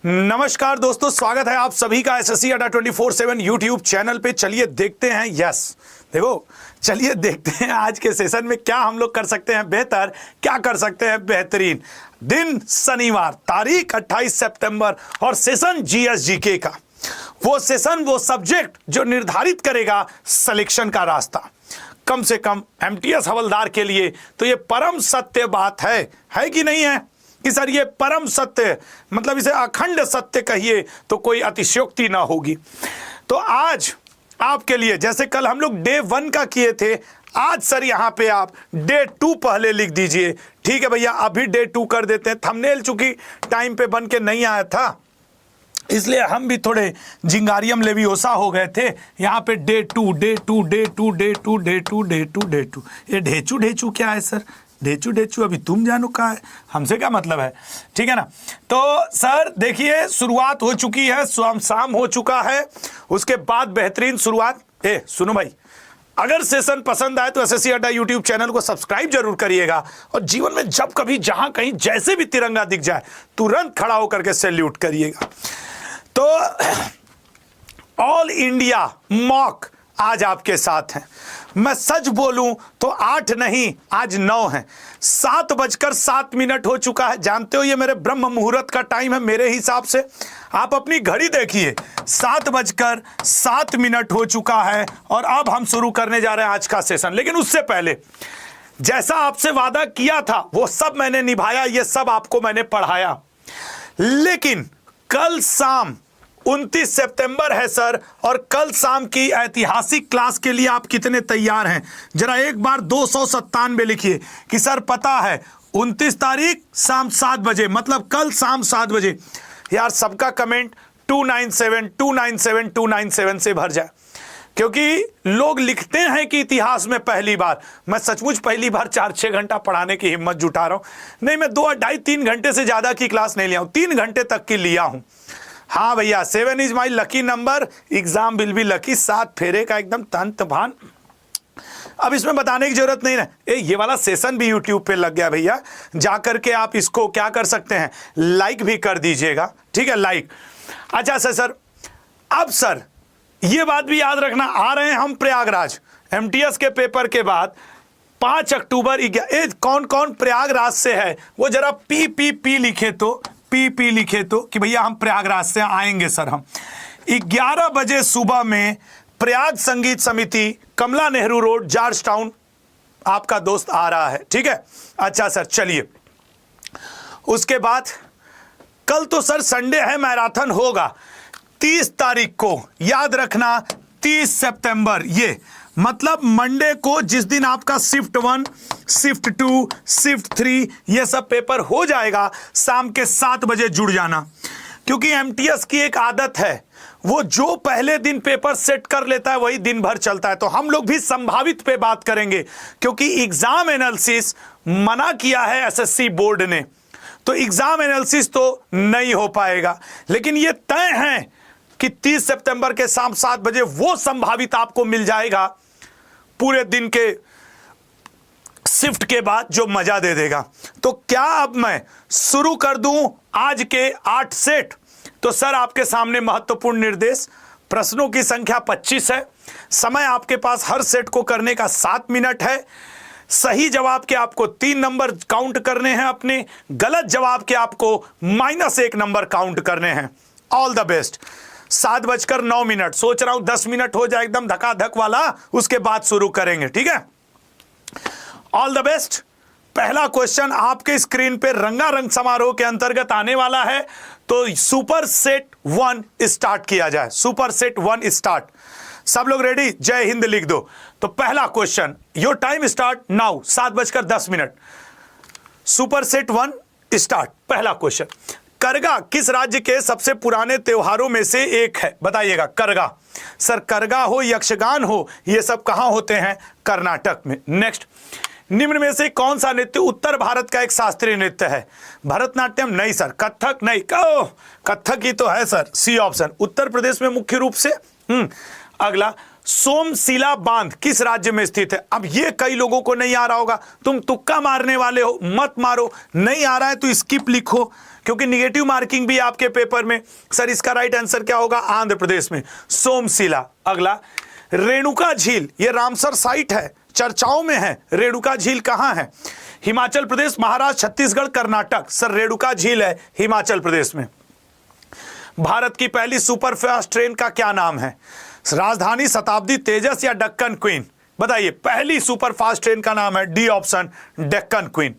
नमस्कार दोस्तों, स्वागत है आप सभी का एसएससी अड्डा 24/7 यूट्यूब चैनल पे। चलिए देखते हैं, चलिए देखते हैं आज के सेशन में क्या हम लोग कर सकते हैं बेहतर, क्या कर सकते हैं बेहतरीन। दिन शनिवार, तारीख 28 सितंबर और सेशन जीएस-जीके का। वो सेशन, वो सब्जेक्ट जो निर्धारित करेगा सिलेक्शन का रास्ता। कम से कम एमटीएस हवलदार के लिए तो ये परम सत्य बात है कि नहीं है कि सर ये परम सत्य, मतलब इसे अखंड सत्य कहिए तो कोई अतिशयोक्ति ना होगी। तो आज आपके लिए, जैसे कल हम लोग डे 1 का किए थे, आज सर यहाँ पे आप डे 2 पहले लिख दीजिए। ठीक है भैया, अभी डे 2 कर देते हैं। थंबनेल चूंकि टाइम पे बन के नहीं आया था, इसलिए हम भी थोड़े जिंगारियम लेवियोसा हो गए थे। यहाँ पे day 2 day 2 day 2 day 2 day 2 day 2 day 2। ये ढेचू क्या है सर? ढेचू अभी तुम जानो क्या है, हमसे क्या मतलब है। ठीक है ना। तो सर देखिए, शुरुआत हो चुकी है, शाम हो चुका है, उसके बाद बेहतरीन शुरुआत। सुनो भाई, अगर सेशन पसंद आए तो एसएससी अड्डा यूट्यूब चैनल को सब्सक्राइब जरूर करिएगा। और जीवन में जब कभी जहां कहीं जैसे भी तिरंगा दिख जाए तुरंत खड़ा होकर के सैल्यूट करिएगा। तो ऑल इंडिया मॉक आज आपके साथ हैं। मैं सच बोलूं तो 8 नहीं, आज 9 है। 7:07 हो चुका है। जानते हो ये मेरे ब्रह्म मुहूर्त का टाइम है मेरे हिसाब से। आप अपनी घड़ी देखिए, 7:07 हो चुका है और अब हम शुरू करने जा रहे हैं आज का सेशन। लेकिन उससे पहले जैसा आपसे वादा किया था वो सब मैंने निभाया, ये सब आपको मैंने पढ़ाया। लेकिन कल शाम 29 सितंबर है सर, और कल शाम की ऐतिहासिक क्लास के लिए आप कितने तैयार हैं? जरा एक बार 297 लिखिए कि सर पता है 29 तारीख शाम 7 बजे, मतलब कल शाम 7 बजे। यार सबका कमेंट 297 से भर जाए, क्योंकि लोग लिखते हैं कि इतिहास में पहली बार। मैं सचमुच पहली बार 4-6 घंटा पढ़ाने की हिम्मत जुटा रहा हूं। नहीं, मैं 2-2.5-3 घंटे से ज्यादा की क्लास नहीं लिया हूं, 3 घंटे तक की लिया हूं। हाँ भैया, 7 is my lucky number, exam will be lucky. 7 फेरे का एकदम तंत भान। अब इसमें बताने की जरूरत नहीं है। ये वाला सेशन भी यूट्यूब पे लग गया भैया, जाकर के आप इसको क्या कर सकते हैं, लाइक भी कर दीजिएगा। ठीक है, लाइक। अच्छा सर, अब सर ये बात भी याद रखना, आ रहे हैं हम प्रयागराज एमटीएस के पेपर के बाद 5 अक्टूबर। कौन कौन प्रयागराज से है वो जरा पी लिखे तो, पी लिखे तो कि भैया हम प्रयागराज से आएंगे सर। हम 11 बजे सुबह में प्रयाग संगीत समिति, कमला नेहरू रोड, जॉर्ज टाउन, आपका दोस्त आ रहा है। ठीक है, अच्छा सर चलिए। उसके बाद कल तो सर संडे है, मैराथन होगा 30 तारीख को, याद रखना 30 सितंबर। ये मतलब मंडे को, जिस दिन आपका शिफ्ट 1, शिफ्ट 2, शिफ्ट 3 ये सब पेपर हो जाएगा, शाम के 7 बजे जुड़ जाना। क्योंकि एमटीएस की एक आदत है, वो जो पहले दिन पेपर सेट कर लेता है वही दिन भर चलता है। तो हम लोग भी संभावित पे बात करेंगे, क्योंकि एग्जाम एनालिसिस मना किया है एसएससी बोर्ड ने, तो एग्जाम एनालिसिस तो नहीं हो पाएगा। लेकिन ये तय है कि 30 सितंबर के शाम 7 बजे वो संभावित आपको मिल जाएगा पूरे दिन के शिफ्ट के बाद, जो मजा दे देगा। तो क्या अब मैं शुरू कर दूं आज के 8 सेट? तो सर आपके सामने महत्वपूर्ण निर्देश। प्रश्नों की संख्या 25 है। समय आपके पास हर सेट को करने का 7 मिनट है। सही जवाब के आपको 3 नंबर काउंट करने हैं अपने, गलत जवाब के आपको -1 नंबर काउंट करने हैं। All the best. 7:09। सोच रहा हूं 10 मिनट हो जाए एकदम धकाधक वाला, उसके बाद शुरू करेंगे। ठीक है, ऑल द बेस्ट। पहला क्वेश्चन आपके स्क्रीन पे रंगारंग समारोह के अंतर्गत आने वाला है। तो सुपर सेट 1 स्टार्ट किया जाए। Super set 1 start. सब लोग रेडी? जय हिंद लिख दो। तो पहला question, your time start now, 7:10। Super set 1 start. पहला क्वेश्चन, करगा किस राज्य के सबसे पुराने त्योहारों में से एक है? बताइएगा। करगा सर, करगा हो, यक्षगान हो, ये सब कहां होते हैं? कर्नाटक में। नेक्स्ट, निम्न में से कौन सा नृत्य उत्तर भारत का एक शास्त्रीय नृत्य है? भरतनाट्यम नहीं सर, कथक नहीं। कथक ही तो है sir, C option. Uttar Pradesh में मुख्य रूप से। अगला, सोमशिला बांध किस राज्य में स्थित है? अब ये कई लोगों को नहीं आ रहा होगा, तुम तुक्का मारने वाले हो, मत मारो। नहीं आ रहा है तो स्किप लिखो, क्योंकि निगेटिव मार्किंग भी आपके पेपर में। सर इसका राइट आंसर क्या होगा? आंध्र प्रदेश में सोमशिला। अगला, रेणुका झील, ये रामसर साइट है, चर्चाओं में है। रेणुका झील कहां है? हिमाचल प्रदेश, महाराष्ट्र, छत्तीसगढ़, कर्नाटक। सर रेणुका झील है हिमाचल प्रदेश में। भारत की पहली सुपरफास्ट ट्रेन का क्या नाम है? राजधानी, शताब्दी, तेजस या डेक्कन क्वीन? बताइए, पहली सुपरफास्ट ट्रेन का नाम है डी ऑप्शन, डेक्कन क्वीन।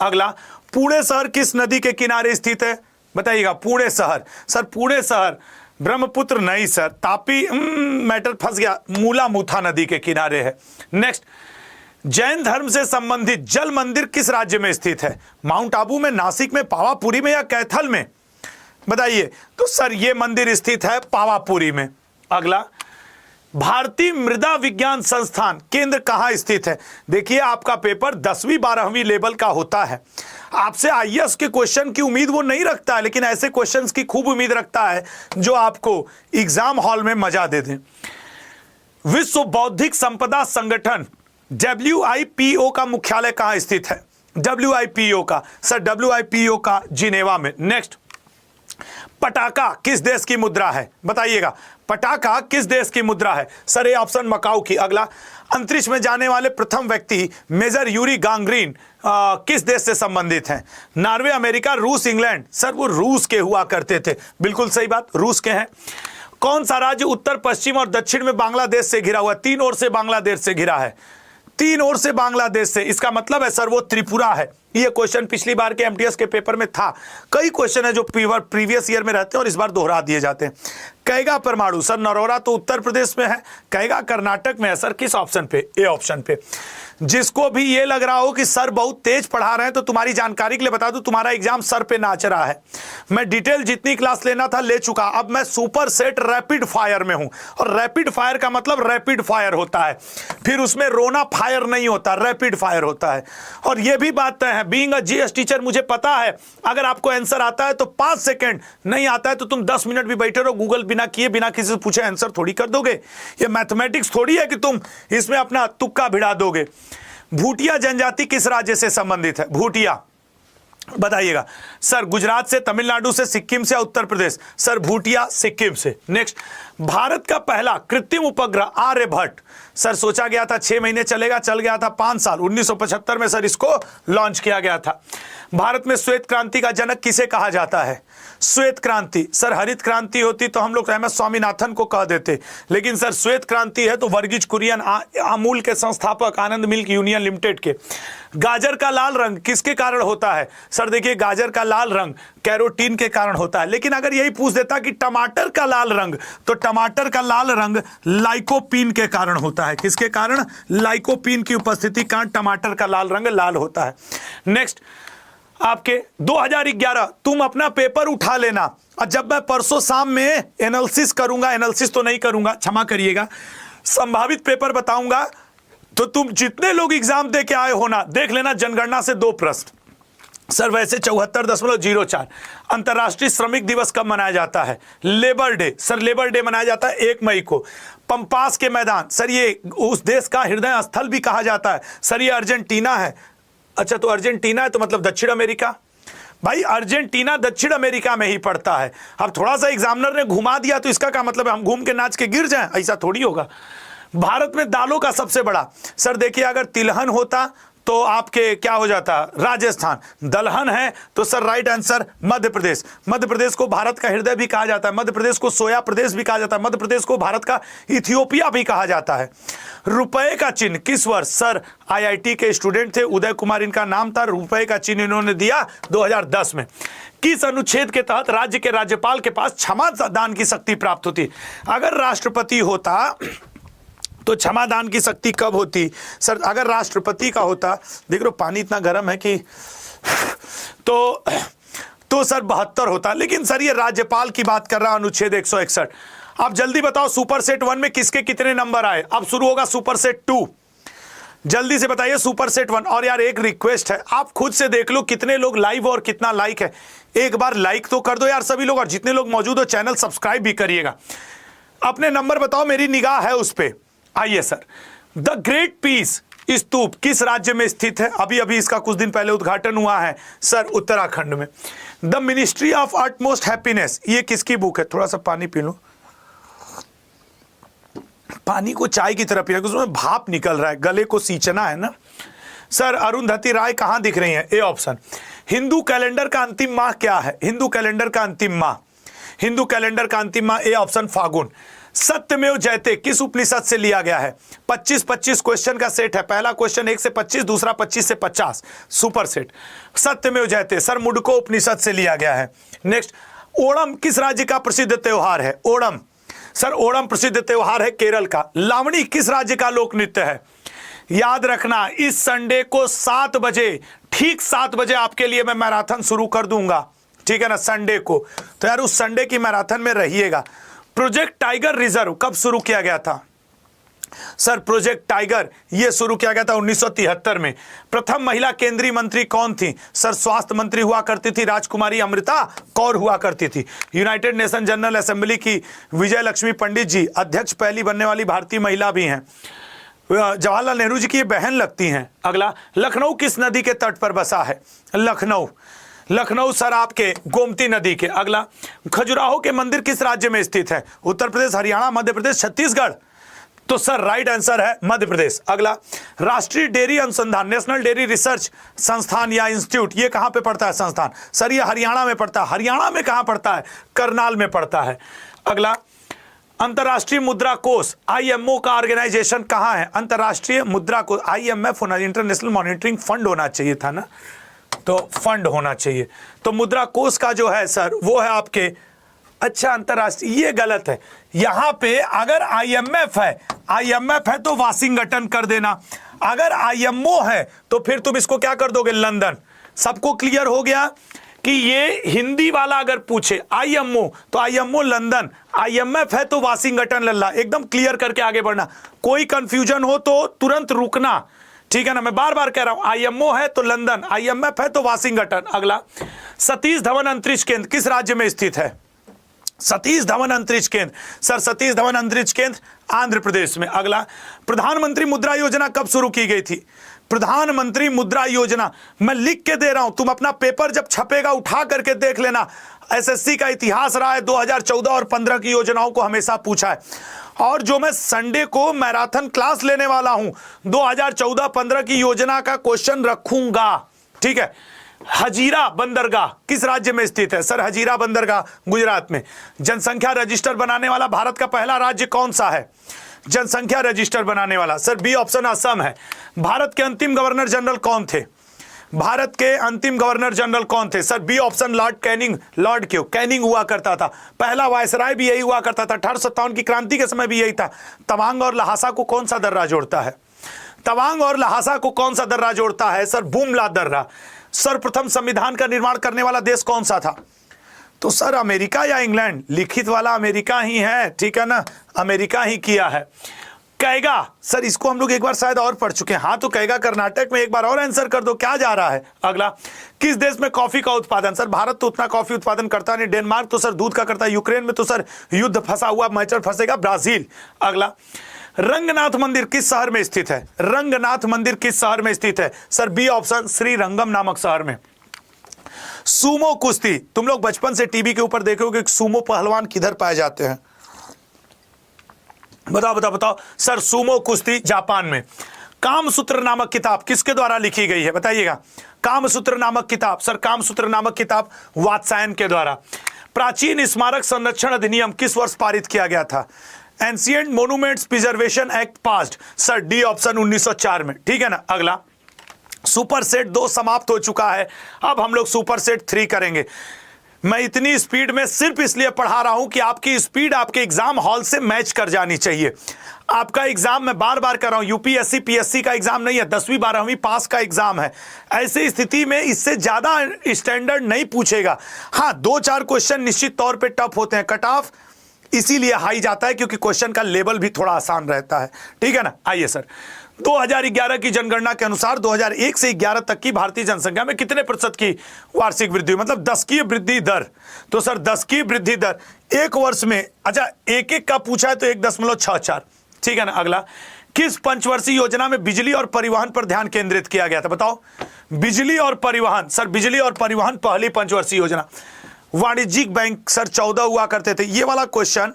अगला, पुणे शहर किस नदी के किनारे स्थित है? बताइएगा, पुणे शहर। सर पुणे शहर ब्रह्मपुत्र नहीं सर, तापी, मैटर फंस गया, मूला मुथा नदी के किनारे है। नेक्स्ट, जैन धर्म से संबंधित जल मंदिर किस राज्य में स्थित है? माउंट आबू में, नासिक में, पावापुरी में या कैथल में? बताइए। तो सर ये मंदिर स्थित है पावापुरी में। अगला, भारतीय मृदा विज्ञान संस्थान केंद्र कहां स्थित है? देखिए आपका पेपर 10वीं 12वीं लेवल का होता है, आपसे आईएएस के क्वेश्चन की उम्मीद वो नहीं रखता है, लेकिन ऐसे क्वेश्चंस की खूब उम्मीद रखता है जो आपको एग्जाम हॉल में मजा दे दें। विश्व बौद्धिक संपदा संगठन WIPO का मुख्यालय कहां स्थित है? WIPO का, सर WIPO का जिनेवा में। नेक्स्ट, पटाका किस देश की मुद्रा है? बताइएगा, पटाका किस देश की मुद्रा है? सर ये ऑप्शन मकाऊ की। अगला, अंतरिक्ष में जाने वाले प्रथम व्यक्ति मेजर यूरी गांगरीन किस देश से संबंधित हैं? नॉर्वे, अमेरिका, रूस, इंग्लैंड? सर वो रूस के हुआ करते थे, बिल्कुल सही बात, रूस के हैं। कौन सा राज्य उत्तर, पश्चिम और दक्षिण में बांग्लादेश से घिरा हुआ? तीन ओर से बांग्लादेश से घिरा है, तीन ओर से बांग्लादेश से। इसका मतलब है सर वो त्रिपुरा है। ये क्वेश्चन पिछली बार के एमटीएस के पेपर में था। कई क्वेश्चन है जो प्रीवियस ईयर में रहते हैं और इस बार दोहरा दिए जाते हैं। कैगा परमाणु, सर नरोरा तो उत्तर प्रदेश में है, कैगा कर्नाटक में है। सर किस ऑप्शन पे? ए ऑप्शन पे। जिसको भी ये लग रहा हो कि सर बहुत तेज पढ़ा रहे हैं, तो तुम्हारी जानकारी के लिए बता दूं, तुम्हारा एग्जाम सर पे नाच रहा है। मैं डिटेल जितनी क्लास लेना था ले चुका, अब मैं सुपर सेट रैपिड फायर में हूं। और रैपिड फायर का मतलब रैपिड फायर होता है, फिर उसमें रोना फायर नहीं होता, रैपिड फायर होता है। और ये भी बात तय है, बीइंग अ जीएस टीचर मुझे पता है, अगर आपको आंसर आता है तो 5 सेकंड, नहीं आता है तो तुम 10 मिनट भी बैठे रहो, गूगल बिना किए बिना किसी से पूछे आंसर थोड़ी कर दोगे। ये मैथमेटिक्स थोड़ी है कि तुम इसमें अपना तुक्का भिड़ा दोगे। भूटिया जनजाति किस राज्य से संबंधित है? भूटिया, बताइएगा। सर गुजरात से, तमिलनाडु से, सिक्किम से, उत्तर प्रदेश? सर भूटिया सिक्किम से। नेक्स्ट, भारत का पहला कृत्रिम उपग्रह आर्यभट्ट, सर सोचा गया था 6 महीने चलेगा, चल गया था 5 साल। 1975 में सर इसको लॉन्च किया गया था। भारत में श्वेत क्रांति का जनक किसे कहा जाता है? श्वेत क्रांति, सर हरित क्रांति होती तो हम लोग एम एस स्वामीनाथन को कह देते, लेकिन सर श्वेत क्रांति है तो वर्गीज कुरियन, अमूल के संस्थापक, आनंद मिल्क यूनियन लिमिटेड के। गाजर का लाल रंग किसके कारण होता है? सर देखिए, गाजर का लाल रंग कैरोटीन के कारण होता है। लेकिन अगर यही पूछ देता कि टमाटर का लाल रंग, तो टमाटर का लाल रंग लाइकोपीन के कारण होता है। किसके कारण? लाइकोपीन की उपस्थिति के कारण टमाटर का लाल रंग लाल होता है। नेक्स्ट, आपके 2011 तुम अपना पेपर उठा लेना, और जब मैं परसों शाम में एनालिसिस करूंगा, एनालिसिस तो नहीं करूंगा, क्षमा करिएगा, संभावित पेपर बताऊंगा, तो तुम जितने लोग एग्जाम दे के आए हो ना, देख लेना जनगणना से 2 प्रश्न। सर वैसे 74.04। अंतर्राष्ट्रीय श्रमिक दिवस कब मनाया जाता है? Labour day, sir labour day मनाया जाता है 1 मई को। पंपास के मैदान, सर ये उस देश का हृदय स्थल भी कहा जाता है। सर ये अर्जेंटीना है। अच्छा, तो अर्जेंटीना है तो मतलब दक्षिण अमेरिका। भाई अर्जेंटीना दक्षिण अमेरिका में ही पड़ता है। अब थोड़ा सा एग्जामिनर ने घुमा दिया तो इसका क्या मतलब है हम घूम के नाच के गिर जाएं? ऐसा थोड़ी होगा। भारत में दालों का सबसे बड़ा, सर देखिए अगर तिलहन होता तो आपके क्या हो जाता? राजस्थान। दलहन है तो sir right answer Madhya Pradesh. Madhya Pradesh को भारत का हृदय भी कहा जाता है, मध्य प्रदेश को सोया प्रदेश भी कहा जाता है, मध्य प्रदेश को भारत का इथियोपिया भी कहा जाता है। रुपए का चिन्ह किस वर्ष? सर आईआईटी के स्टूडेंट थे, उदय कुमार इनका नाम था, रुपए का चिन्ह इन्होंने दिया 2010 में। किस अनुच्छेद के तहत राज्य के राज्यपाल के पास क्षमा दान की शक्ति प्राप्त होती? अगर राष्ट्रपति होता तो क्षमा दान की शक्ति कब होती? सर अगर राष्ट्रपति का होता, देख लो पानी इतना गर्म है कि तो सर 72 होता। लेकिन सर ये राज्यपाल की बात कर रहा, अनुच्छेद 161। आप जल्दी बताओ सुपर सेट 1 में किसके कितने नंबर आए? अब शुरू होगा सुपर सेट 2, जल्दी से बताइए सुपर सेट 1। और यार एक रिक्वेस्ट है, आप खुद से देख लो कितने लोग लाइव और कितना लाइक है, एक बार लाइक तो कर दो यार सभी लोग, और जितने लोग मौजूद हो चैनल सब्सक्राइब भी करिएगा। अपने नंबर बताओ, मेरी निगाह है उस पर। आइए सर, द ग्रेट पीस स्तूप किस राज्य में स्थित है? अभी अभी इसका कुछ दिन पहले उद्घाटन हुआ है सर, उत्तराखंड में। The ministry of utmost happiness, ये किसकी बुक है? थोड़ा सा पानी पी लो, पानी को चाय की तरह पीना, उसमें भाप निकल रहा है, गले को सींचना है ना सर। अरुंधति राय कहां दिख रही है? A option. हिंदू कैलेंडर का अंतिम माह क्या है? हिंदू कैलेंडर का अंतिम माह, हिंदू कैलेंडर का अंतिम माह, ए ऑप्शन फागुन। सत्यमेव जयते किस उपनिषद से लिया गया है? 25-25 क्वेश्चन का सेट है, पहला क्वेश्चन 1 से 25, दूसरा 25 से 50, सुपर सेट। सत्यमेव जयते सर मुंडको उपनिषद से लिया गया है। नेक्स्ट, ओणम किस राज्य का प्रसिद्ध त्योहार है? ओणम सर, ओणम प्रसिद्ध त्योहार है केरल का। लावणी किस राज्य का लोक नृत्य है? याद रखना, इस संडे को 7 बजे, ठीक 7 बजे आपके लिए मैं मैराथन शुरू कर दूंगा, ठीक है ना, संडे को। तो यार उस संडे की मैराथन में रहिएगा। प्रोजेक्ट टाइगर रिजर्व कब शुरू किया गया था? सर प्रोजेक्ट टाइगर यह शुरू किया गया था 1973 में। प्रथम महिला केंद्रीय मंत्री कौन थी? सर स्वास्थ्य मंत्री हुआ करती थी राजकुमारी अमृता कौर हुआ करती थी। यूनाइटेड नेशन जनरल असेंबली की विजय लक्ष्मी पंडित जी अध्यक्ष पहली बनने वाली भारतीय महिला भी हैं। जवाहरलाल नेहरू जी की बहन लगती हैं। अगला, लखनऊ किस नदी के तट पर बसा है? लखनऊ, लखनऊ सर आपके गोमती नदी के। अगला, खजुराहो के मंदिर किस राज्य में स्थित है? उत्तर प्रदेश, हरियाणा, मध्य प्रदेश, छत्तीसगढ़। तो सर राइट आंसर है मध्य प्रदेश। अगला, राष्ट्रीय डेयरी अनुसंधान नेशनल डेयरी रिसर्च संस्थान या इंस्टीट्यूट, ये कहां पे पड़ता है संस्थान? सर ये हरियाणा में पड़ता है। हरियाणा में कहां पड़ता है? करनाल में पड़ता है। अगला, अंतर्राष्ट्रीय मुद्रा कोष IMO का ऑर्गेनाइजेशन कहां है? अंतर्राष्ट्रीय मुद्रा कोष IMF होना, इंटरनेशनल मॉनिटरिंग फंड होना चाहिए था ना, तो फंड होना चाहिए। तो मुद्रा कोष का जो है सर वो है आपके, अच्छा अंतरराष्ट्रीय, ये गलत है। यहां पे अगर IMF है तो वाशिंगटन कर देना, अगर IMO है तो फिर तुम इसको क्या कर दोगे? लंदन। सबको क्लियर हो गया कि ये हिंदी वाला अगर पूछे IMO तो IMO लंदन, IMF है तो वाशिंगटन, लल्ला एकदम क्लियर करके आगे बढ़ना। कोई कंफ्यूजन हो तो तुरंत रुकना, ठीक है ना, मैं बार बार कह रहा हूं। IMO है तो लंदन, IMF है तो वाशिंगटन। अगला, सतीश धवन अंतरिक्ष केंद्र किस राज्य में स्थित है? सतीश धवन अंतरिक्ष केंद्र, सर सतीश धवन अंतरिक्ष केंद्र आंध्र प्रदेश में। अगला, प्रधानमंत्री मुद्रा योजना कब शुरू की गई थी? प्रधानमंत्री मुद्रा योजना मैं लिख के दे रहा हूं, तुम अपना पेपर जब छपेगा उठा करके देख लेना। SSC का इतिहास रहा है, 2014 और 15 की योजनाओं को हमेशा पूछा है। और जो मैं संडे को मैराथन क्लास लेने वाला हूं 2014-15 की योजना का क्वेश्चन रखूंगा, ठीक है। हजीरा बंदरगाह किस राज्य में स्थित है? सर हजीरा बंदरगाह गुजरात में। जनसंख्या रजिस्टर बनाने वाला भारत का पहला राज्य कौन सा है? जनसंख्या रजिस्टर बनाने वाला, सर बी ऑप्शन असम है। भारत के अंतिम गवर्नर जनरल कौन थे? भारत के अंतिम गवर्नर जनरल कौन थे? Sir B option Lord Canning. Lord क्यों? कैनिंग हुआ करता था, पहला वायसराय भी यही हुआ करता था। 1857 की क्रांति के समय भी यही था। तवांग और लहासा को कौन सा दर्रा जोड़ता है? तवांग और लहासा को कौन सा दर्रा जोड़ता है? सर बुमला दर्रा। सर्वप्रथम संविधान का निर्माण करने वाला देश कौन सा था? तो सर अमेरिका या इंग्लैंड? लिखित वाला अमेरिका ही है, ठीक है ना, अमेरिका ही किया है। कैगा, सर इसको हम लोग एक बार शायद और पढ़ चुके हैं। हाँ तो कैगा कर्नाटक में, एक बार और आंसर कर दो, क्या जा रहा है? अगला, किस देश में कॉफी का उत्पादन? सर भारत तो उतना कॉफी उत्पादन करता नहीं। डेनमार्क तो सर दूध का करता है। यूक्रेन में तो सर युद्ध फंसा हुआ, मैचर फंसेगा। ब्राजील। अगला, रंगनाथ मंदिर किस शहर में स्थित है? रंगनाथ मंदिर किस शहर में स्थित है? सर बी ऑप्शन श्रीरंगम नामक शहर में। सूमो कुश्ती, तुम लोग बचपन से टीवी के ऊपर देखोगे कि सूमो पहलवान किधर पाए जाते हैं? बताओ बताओ बताओ। सर सूमो कुश्ती जापान में। कामसूत्र नामक किताब किसके द्वारा लिखी गई है? बताइएगा। कामसूत्र नामक किताब, सर कामसूत्र नामक किताब वात्सायन के द्वारा। प्राचीन स्मारक संरक्षण अधिनियम किस वर्ष पारित किया गया था? Ancient monuments preservation act passed, sir D option 1904 में, ठीक है ना। अगला, सुपर सेट 2 समाप्त हो चुका है, अब हम लोग सुपर सेट 3 करेंगे। मैं इतनी स्पीड में सिर्फ इसलिए पढ़ा रहा हूं कि आपकी स्पीड आपके एग्जाम हॉल से मैच कर जानी चाहिए। आपका एग्जाम मैं बार बार कर रहा हूं, यूपीएससी पीएससी का एग्जाम नहीं है, 10वीं 12वीं पास का एग्जाम है। ऐसी स्थिति में इससे ज्यादा स्टैंडर्ड नहीं पूछेगा। हाँ 2-4 क्वेश्चन निश्चित तौर पे टफ होते हैं, कट ऑफ इसीलिए हाई जाता है क्योंकि क्वेश्चन का लेवल भी थोड़ा आसान रहता है, ठीक है ना। आइए सर, 2011 की जनगणना के अनुसार 2001 से 11 तक की भारतीय जनसंख्या में कितने प्रतिशत की वार्षिक वृद्धि हुई? मतलब 10 की वृद्धि दर। तो सर 10 की वृद्धि दर एक वर्ष में, अच्छा एक एक का पूछा है तो 1.64, ठीक है ना। अगला, किस पंचवर्षीय योजना में बिजली और परिवहन पर ध्यान केंद्रित किया गया था? बताओ, बिजली और परिवहन। सर बिजली और परिवहन पहली पंचवर्षीय योजना। वाणिज्यिक बैंक सर 14 हुआ करते थे। ये वाला क्वेश्चन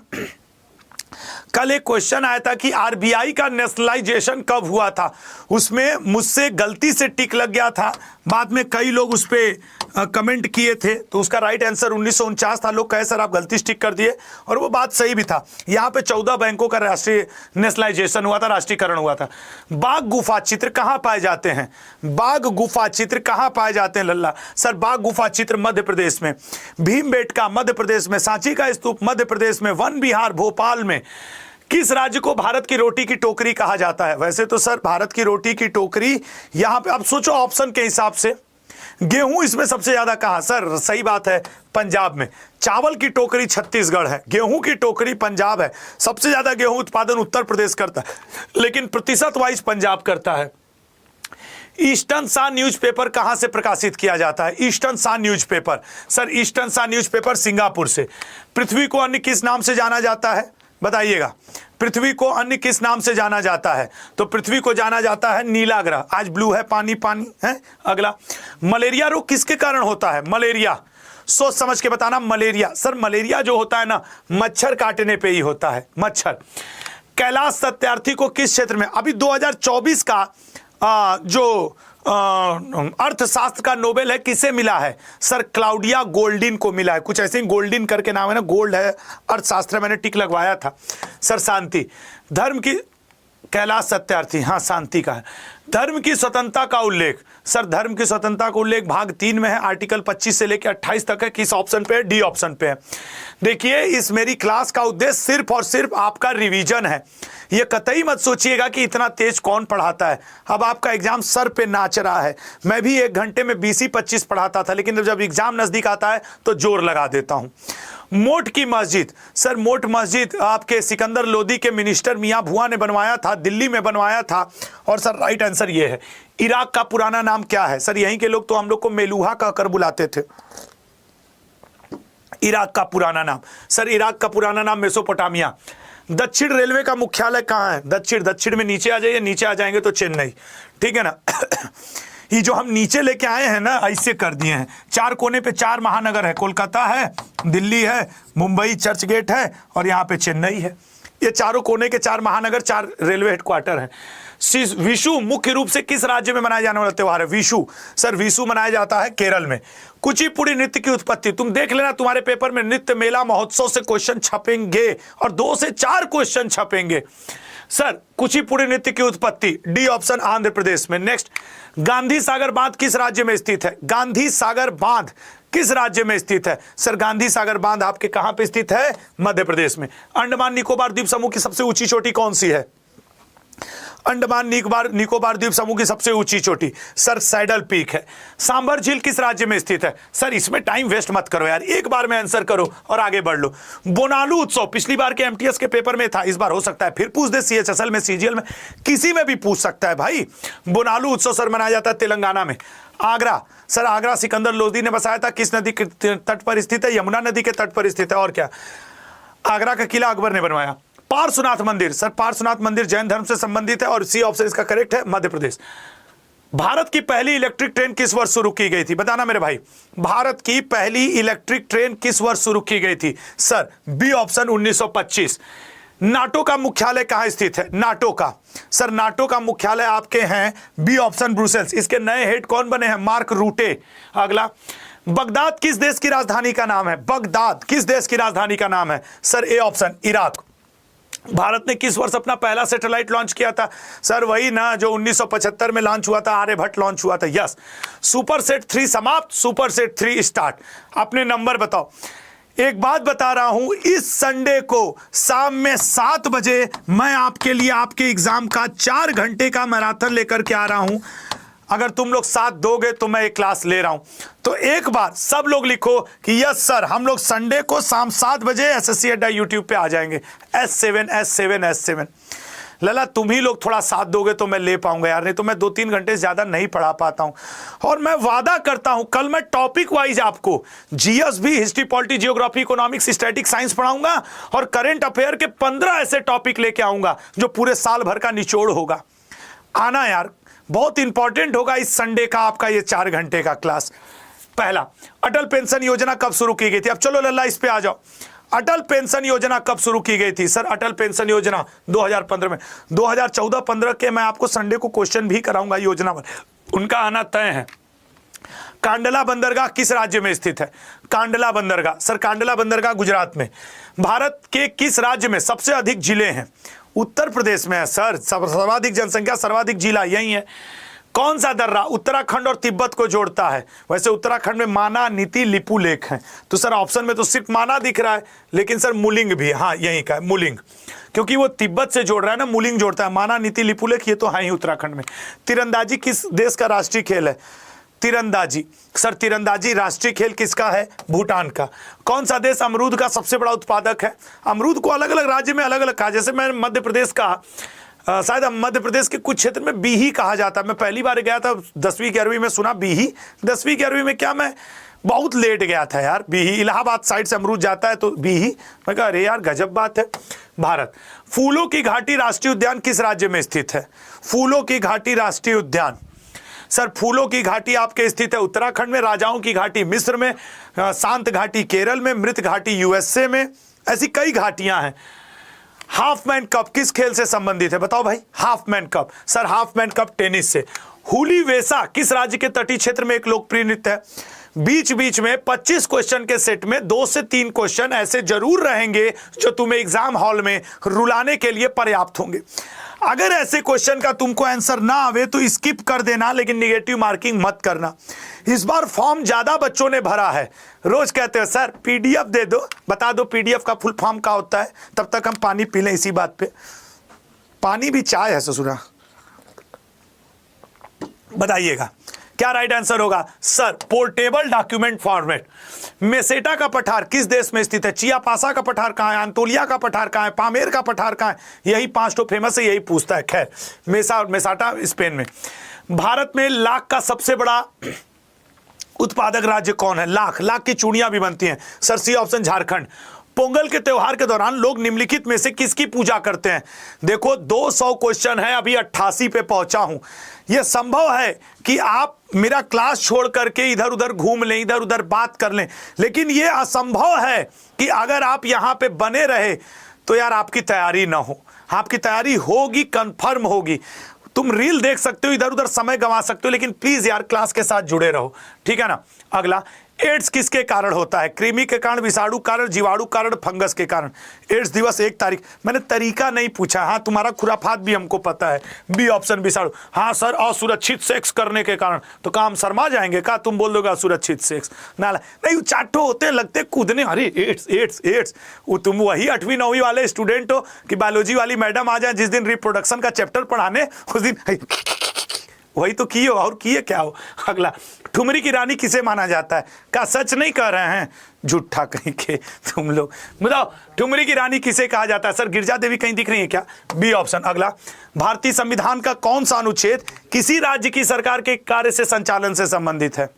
कल एक क्वेश्चन आया था कि आरबीआई का नेशनलाइजेशन कब हुआ था, उसमें मुझसे गलती से टिक लग गया था, बाद में कई लोग उस पर कमेंट किए थे, तो उसका राइट आंसर 1949 था। लोग कहे सर आप गलती से टिक कर दिए, और वो बात सही भी था। यहाँ पे 14 बैंकों का राष्ट्रीय नेशनलाइजेशन हुआ था, राष्ट्रीयकरण हुआ था। बाघ गुफा चित्र कहाँ पाए जाते हैं? बाघ गुफा चित्र कहाँ पाए जाते हैं लल्ला? सर बाघ गुफा चित्र मध्य प्रदेश में, भीमबेटका मध्य प्रदेश में, सांची का स्तूप मध्य प्रदेश में, वन विहार भोपाल में। किस राज्य को भारत की रोटी की टोकरी कहा जाता है? वैसे तो सर भारत की रोटी की टोकरी यहां पे, अब सोचो ऑप्शन के हिसाब से, गेहूं इसमें सबसे ज्यादा कहां? सर सही बात है, पंजाब में। चावल की टोकरी छत्तीसगढ़ है, गेहूं की टोकरी पंजाब है। सबसे ज्यादा गेहूं उत्पादन उत्तर प्रदेश करता है, लेकिन प्रतिशत वाइज पंजाब करता है। ईस्टर्न सा न्यूज़पेपर कहां से प्रकाशित किया जाता है? ईस्टर्न सा न्यूज़पेपर, सर ईस्टर्न सा न्यूज़पेपर सिंगापुर से। पृथ्वी को अन्य किस नाम से जाना जाता है? बताइएगा, पृथ्वी को अन्य किस नाम से जाना जाता है? तो पृथ्वी को जाना जाता है नीला ग्रह। आज ब्लू है, पानी पानी है। अगला, मलेरिया रोग किसके कारण होता है? मलेरिया, सोच समझ के बताना। मलेरिया, सर मलेरिया जो होता है ना, मच्छर काटने पे ही होता है, मच्छर। कैलाश सत्यार्थी को किस क्षेत्र में, अभी 2024 का जो अर्थशास्त्र का नोबेल है किसे मिला है? सर क्लाउडिया गोल्डिन को मिला है। कुछ ऐसे ही गोल्डिन करके नाम है ना, गोल्ड है, अर्थशास्त्र, मैंने टिक लगवाया था। सर शांति, धर्म की, कैलाश सत्यार्थी, हाँ शांति का है। धर्म की स्वतंत्रता का उल्लेख, सर धर्म की स्वतंत्रता का उल्लेख भाग 3 में है, आर्टिकल 25 से लेकर 28 तक है। किस ऑप्शन पे है? डी ऑप्शन पे है। देखिए, इस मेरी क्लास का उद्देश्य सिर्फ और सिर्फ आपका रिवीजन है। ये कतई मत सोचिएगा कि इतना तेज कौन पढ़ाता है। अब आपका एग्जाम सर पे नाच रहा है। मैं भी 1 घंटे में 20-25 पढ़ाता था, लेकिन जब एग्जाम नजदीक आता है तो जोर लगा देता हूं। मोट की मस्जिद, सर मोट मस्जिद आपके सिकंदर लोदी के मिनिस्टर मियां भुआ ने बनवाया था, दिल्ली में बनवाया था। और सर राइट आंसर ये है। इराक का पुराना नाम क्या है? सर यहीं के लोग तो हम लोग को मेलूहा कहकर बुलाते थे। इराक का पुराना नाम, सर इराक का पुराना नाम मेसोपोटामिया। दक्षिण रेलवे का मुख्यालय कहाँ है? दक्षिण में नीचे आ जाइए, नीचे आ जाएंगे तो चेन्नई, ठीक है ना। ये जो हम नीचे लेके आए हैं ना, ऐसे कर दिए हैं। 4 कोने पे 4 महानगर है, कोलकाता है, दिल्ली है, मुंबई चर्च गेट है, और यहाँ पे चेन्नई है। ये चारों कोने के 4 महानगर, 4 रेलवे हेडक्वार्टर हैं। विशु मुख्य रूप से किस राज्य में मनाया जाने वाला त्योहार है? विशु, सर विशु मनाया जाता है केरल में। कुचिपुड़ी नृत्य की उत्पत्ति, तुम देख लेना तुम्हारे पेपर में नृत्य मेला महोत्सव से क्वेश्चन छपेंगे, और 2 से 4 क्वेश्चन छपेंगे। सर कुचिपुड़ी नृत्य की उत्पत्ति, डी ऑप्शन, आंध्र प्रदेश में। नेक्स्ट, गांधी सागर बांध किस राज्य में स्थित है? गांधी सागर बांध किस राज्य में स्थित है? सर गांधी सागर बांध आपके कहां पे स्थित है? मध्य प्रदेश में। अंडमान निकोबार द्वीप समूह की सबसे ऊंची चोटी कौन सी है? अंडमान निकोबार द्वीप समूह की सबसे ऊंची चोटी, सर सैडल पीक है। सांबर झील किस राज्य में स्थित है? सर इसमें टाइम वेस्ट मत करो यार, एक बार में आंसर करो और आगे बढ़ लो। बोनालू उत्सव पिछली बार के एमटीएस के पेपर में था, इस बार हो सकता है फिर पूछ दे, सीएचएसएल में, सीजीएल में, किसी में भी पूछ सकता है भाई। बोनालू उत्सव सर मनाया जाता है तेलंगाना में। आगरा, सर आगरा सिकंदर लोदी ने बसाया था, किस नदी के तट पर स्थित है? यमुना नदी के तट पर स्थित है। और क्या, आगरा का किला अकबर ने बनवाया। पार्श्वनाथ मंदिर, सर पार्श्वनाथ मंदिर जैन धर्म से संबंधित है, और सी ऑप्शन इसका करेक्ट है, मध्य प्रदेश। भारत की पहली इलेक्ट्रिक ट्रेन किस वर्ष शुरू की गई थी? बताना मेरे भाई, भारत की पहली इलेक्ट्रिक ट्रेन किस वर्ष शुरू की गई थी? Sir B option, 1925। नाटो का मुख्यालय कहां स्थित है? नाटो का, सर नाटो का मुख्यालय आपके हैं बी ऑप्शन, ब्रुसेल्स। इसके नए हेड कौन बने हैं? मार्क रूटे। अगला, बगदाद किस देश की राजधानी का नाम है? बगदाद किस देश की राजधानी का नाम है? Sir A option, Iraq. Bharat ने किस वर्ष अपना पहला सैटेलाइट लॉन्च किया था? सर वही ना जो 1975 में लॉन्च हुआ था, आर्यभट्ट लॉन्च हुआ था। यस। सुपरसेट 3 समाप्त, सुपरसेट 3 स्टार्ट। अपने नंबर बताओ। एक बात बता रहा हूं, इस संडे को शाम में 7 बजे मैं आपके लिए आपके एग्जाम का 4 घंटे का मैराथन लेकर के आ रहा हूं। अगर तुम लोग साथ दोगे तो मैं एक क्लास ले रहा हूं। तो एक बार सब लोग लिखो कि यस सर, हम लोग संडे को शाम 7 बजे SSC अड्डा यूट्यूब पे आ जाएंगे। S7 S7 S7। लला तुम ही लोग थोड़ा साथ दोगे तो मैं ले पाऊंगा यार, नहीं तो मैं 2-3 घंटे से ज्यादा नहीं पढ़ा पाता हूं। और मैं वादा करता हूं कल मैं टॉपिक वाइज आपको जीएस भी, history, polity, geography, economics, static science पढ़ाऊंगा और करंट अफेयर के 15 ऐसे टॉपिक लेके आऊंगा जो पूरे साल भर का निचोड़ होगा। आना यार, बहुत इंपॉर्टेंट होगा इस संडे का आपका ये 4 घंटे का क्लास। पहला, अटल पेंशन योजना कब शुरू की गई थी? अब चलो लल्ला इस पे आ जाओ। अटल पेंशन योजना कब शुरू की गई थी? सर अटल पेंशन योजना 2015 में। 2014-15 के मैं आपको संडे को क्वेश्चन भी कराऊंगा योजना पर, उनका आना तय है। कांडला बंदरगाह किस राज्य में स्थित है? कांडला बंदरगाह, सर कांडला बंदरगाह गुजरात में। भारत के किस राज्य में सबसे अधिक जिले हैं? उत्तर प्रदेश में है सर, सर्वाधिक जनसंख्या, सर्वाधिक जिला यही है। कौन सा दर्रा उत्तराखंड और तिब्बत को जोड़ता है? वैसे उत्तराखंड में माना, नीति, लिपू लेक है, तो सर ऑप्शन में तो सिर्फ माना दिख रहा है, लेकिन सर मुलिंग भी है। हाँ यही का है मुलिंग, क्योंकि वो तिब्बत से जोड़ रहा है ना, मुलिंग जोड़ता है। माना, नीति, लिपू लेक ये तो है ही उत्तराखंड में। तीरंदाजी किस देश का राष्ट्रीय खेल है? तीरंदाजी, सर तीरंदाजी राष्ट्रीय खेल किसका है? भूटान का। कौन सा देश अमरूद का सबसे बड़ा उत्पादक है? अमरूद को अलग अलग राज्य में अलग अलग कहा, जैसे मैं मध्य प्रदेश का शायद मध्य प्रदेश के कुछ क्षेत्र में बीही कहा जाता है। मैं पहली बार गया था 10वीं 11वीं में सुना बीही, 10वीं 11वीं में क्या, मैं बहुत लेट गया था यार। बीही इलाहाबाद साइड से अमरूद जाता है तो बीही, मैं कहा अरे यार गजब बात है। भारत, फूलों की घाटी राष्ट्रीय उद्यान किस राज्य में स्थित है? फूलों की घाटी राष्ट्रीय उद्यान, सर फूलों की घाटी आपके स्थित है उत्तराखंड में, राजाओं की घाटी मिस्र में, शांत घाटी केरल में, मृत घाटी यूएसए में, ऐसी कई घाटियां हैं। हाफ मैन कप किस खेल से संबंधित है? बताओ भाई। Half man cup, sir half man cup tennis से। हुली वेसा किस राज्य के तटीय क्षेत्र में एक लोकप्रिय नृत्य है? बीच बीच में 25 क्वेश्चन के सेट में 2 से 3 क्वेश्चन ऐसे जरूर रहेंगे जो तुम्हें एग्जाम हॉल में रुलाने के लिए पर्याप्त होंगे। अगर ऐसे क्वेश्चन का तुमको आंसर ना आवे तो स्किप कर देना, लेकिन निगेटिव मार्किंग मत करना। इस बार फॉर्म ज्यादा बच्चों ने भरा है। रोज कहते हो सर पीडीएफ दे दो, बता दो पीडीएफ का फुल फॉर्म क्या होता है, तब तक हम पानी पी लें इसी बात पे। पानी भी चाय है ससुरा। बताइएगा क्या राइट आंसर होगा? Sir portable document format. Meseta का पठार किस देश में स्थित है? चियापासा का पठार कहाँ है? अंतोलिया का पठार कहाँ है? पामेर का पठार कहाँ है? यही 5 तो फेमस है, यही पूछता है। खैर मेसाटा स्पेन में। भारत में लाख का सबसे बड़ा उत्पादक राज्य कौन है? लाख की चूड़ियां भी बनती हैं। Sir C option Jharkhand. Pongal के त्योहार के दौरान लोग निम्नलिखित में से किसकी पूजा करते हैं? देखो 200 क्वेश्चन है, अभी 88 पे पहुंचा हूं। यह संभव है कि आप मेरा क्लास छोड़ करके इधर उधर घूम लें, इधर उधर बात कर लें, लेकिन यह असंभव है कि अगर आप यहां पे बने रहे तो यार आपकी तैयारी ना हो। आपकी तैयारी होगी, कंफर्म होगी। तुम रील देख सकते हो, इधर उधर समय गंवा सकते हो, लेकिन प्लीज यार क्लास के साथ जुड़े रहो, ठीक है ना। अगला, एड्स किसके कारण होता है? कृमि के कारण, विषाणु कारण, जीवाणु कारण, फंगस के कारण। एड्स दिवस 1 तारीख। मैंने तरीका नहीं पूछा। हाँ तुम्हारा खुराफात भी हमको पता है। बी ऑप्शन विषाणु। हाँ सर असुरक्षित सेक्स करने के कारण। तो काम शर्मा जाएंगे का? तुम बोल दोगे असुरक्षित सेक्स ना? नहीं चाटो होते लगते कूदने, अरे एड्स एड्स एड्स। वो तुम वही 8वीं 9वीं वाले स्टूडेंट हो कि बायोलॉजी वाली मैडम आ जाए जिस दिन रिप्रोडक्शन का चैप्टर पढ़ाने, उस दिन वही तो किए हो और किए क्या हो। अगला, ठुमरी की रानी किसे माना जाता है? क्या सच नहीं कह रहे हैं? झूठा कहीं के तुम लोग। बताओ ठुमरी की रानी किसे कहा जाता है? सर गिरजा देवी कहीं दिख रही है क्या? B option. अगला, भारतीय संविधान का कौन सा अनुच्छेद किसी राज्य की सरकार के कार्य से संचालन से संबंधित है?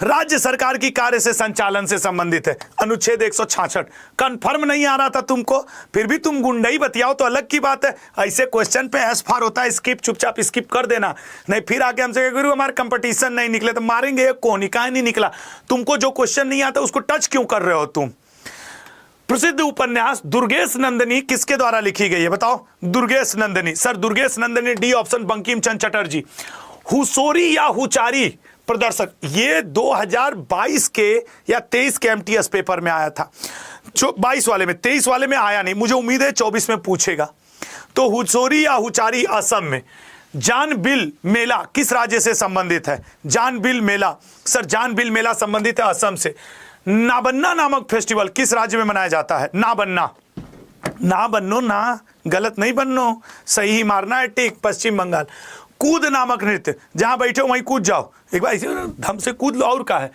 राज्य सरकार की कार्य से संचालन से संबंधित है, अनुच्छेद 166। कंफर्म नहीं आ रहा था तुमको, फिर भी तुम गुंडई बतियाओ तो अलग की बात है। ऐसे क्वेश्चन पे एस फार होता है, स्किप, चुपचाप स्किप कर देना। नहीं फिर आके हमसे गुरु हमारे कंपटीशन नहीं निकले तो मारेंगे कौन, काहे नहीं निकला? तुमको जो क्वेश्चन नहीं आता उसको टच क्यों कर रहे हो तुम? प्रसिद्ध उपन्यास दुर्गेश नंदिनी किसके द्वारा लिखी गई है? बताओ। Durgesh Nandini, sir Durgesh Nandini, D option Bankim Chandra Chatterjee. हुसोरी या हुचारी प्रदर्शक, ये 2022 के या 23 के एमटीएस पेपर में आया था। 22 वाले में, 23 वाले में आया नहीं, मुझे उम्मीद है 24 में पूछेगा। तो हुसोरी या हुचारी असम में। जानबिल मेला किस राज्य से संबंधित है? जानबिल मेला, सर जानबिल मेला संबंधित है असम से। नाबन्ना नामक फेस्टिवल किस राज्य में मनाया जाता है? नाबन्ना, ना बनो ना, गलत नहीं बनो, सही ही मारना है टिक, पश्चिम बंगाल। कूद नामक नृत्य, जहां बैठे हो वहीं कूद जाओ, एक बार धम से कूद लो। और क्या है?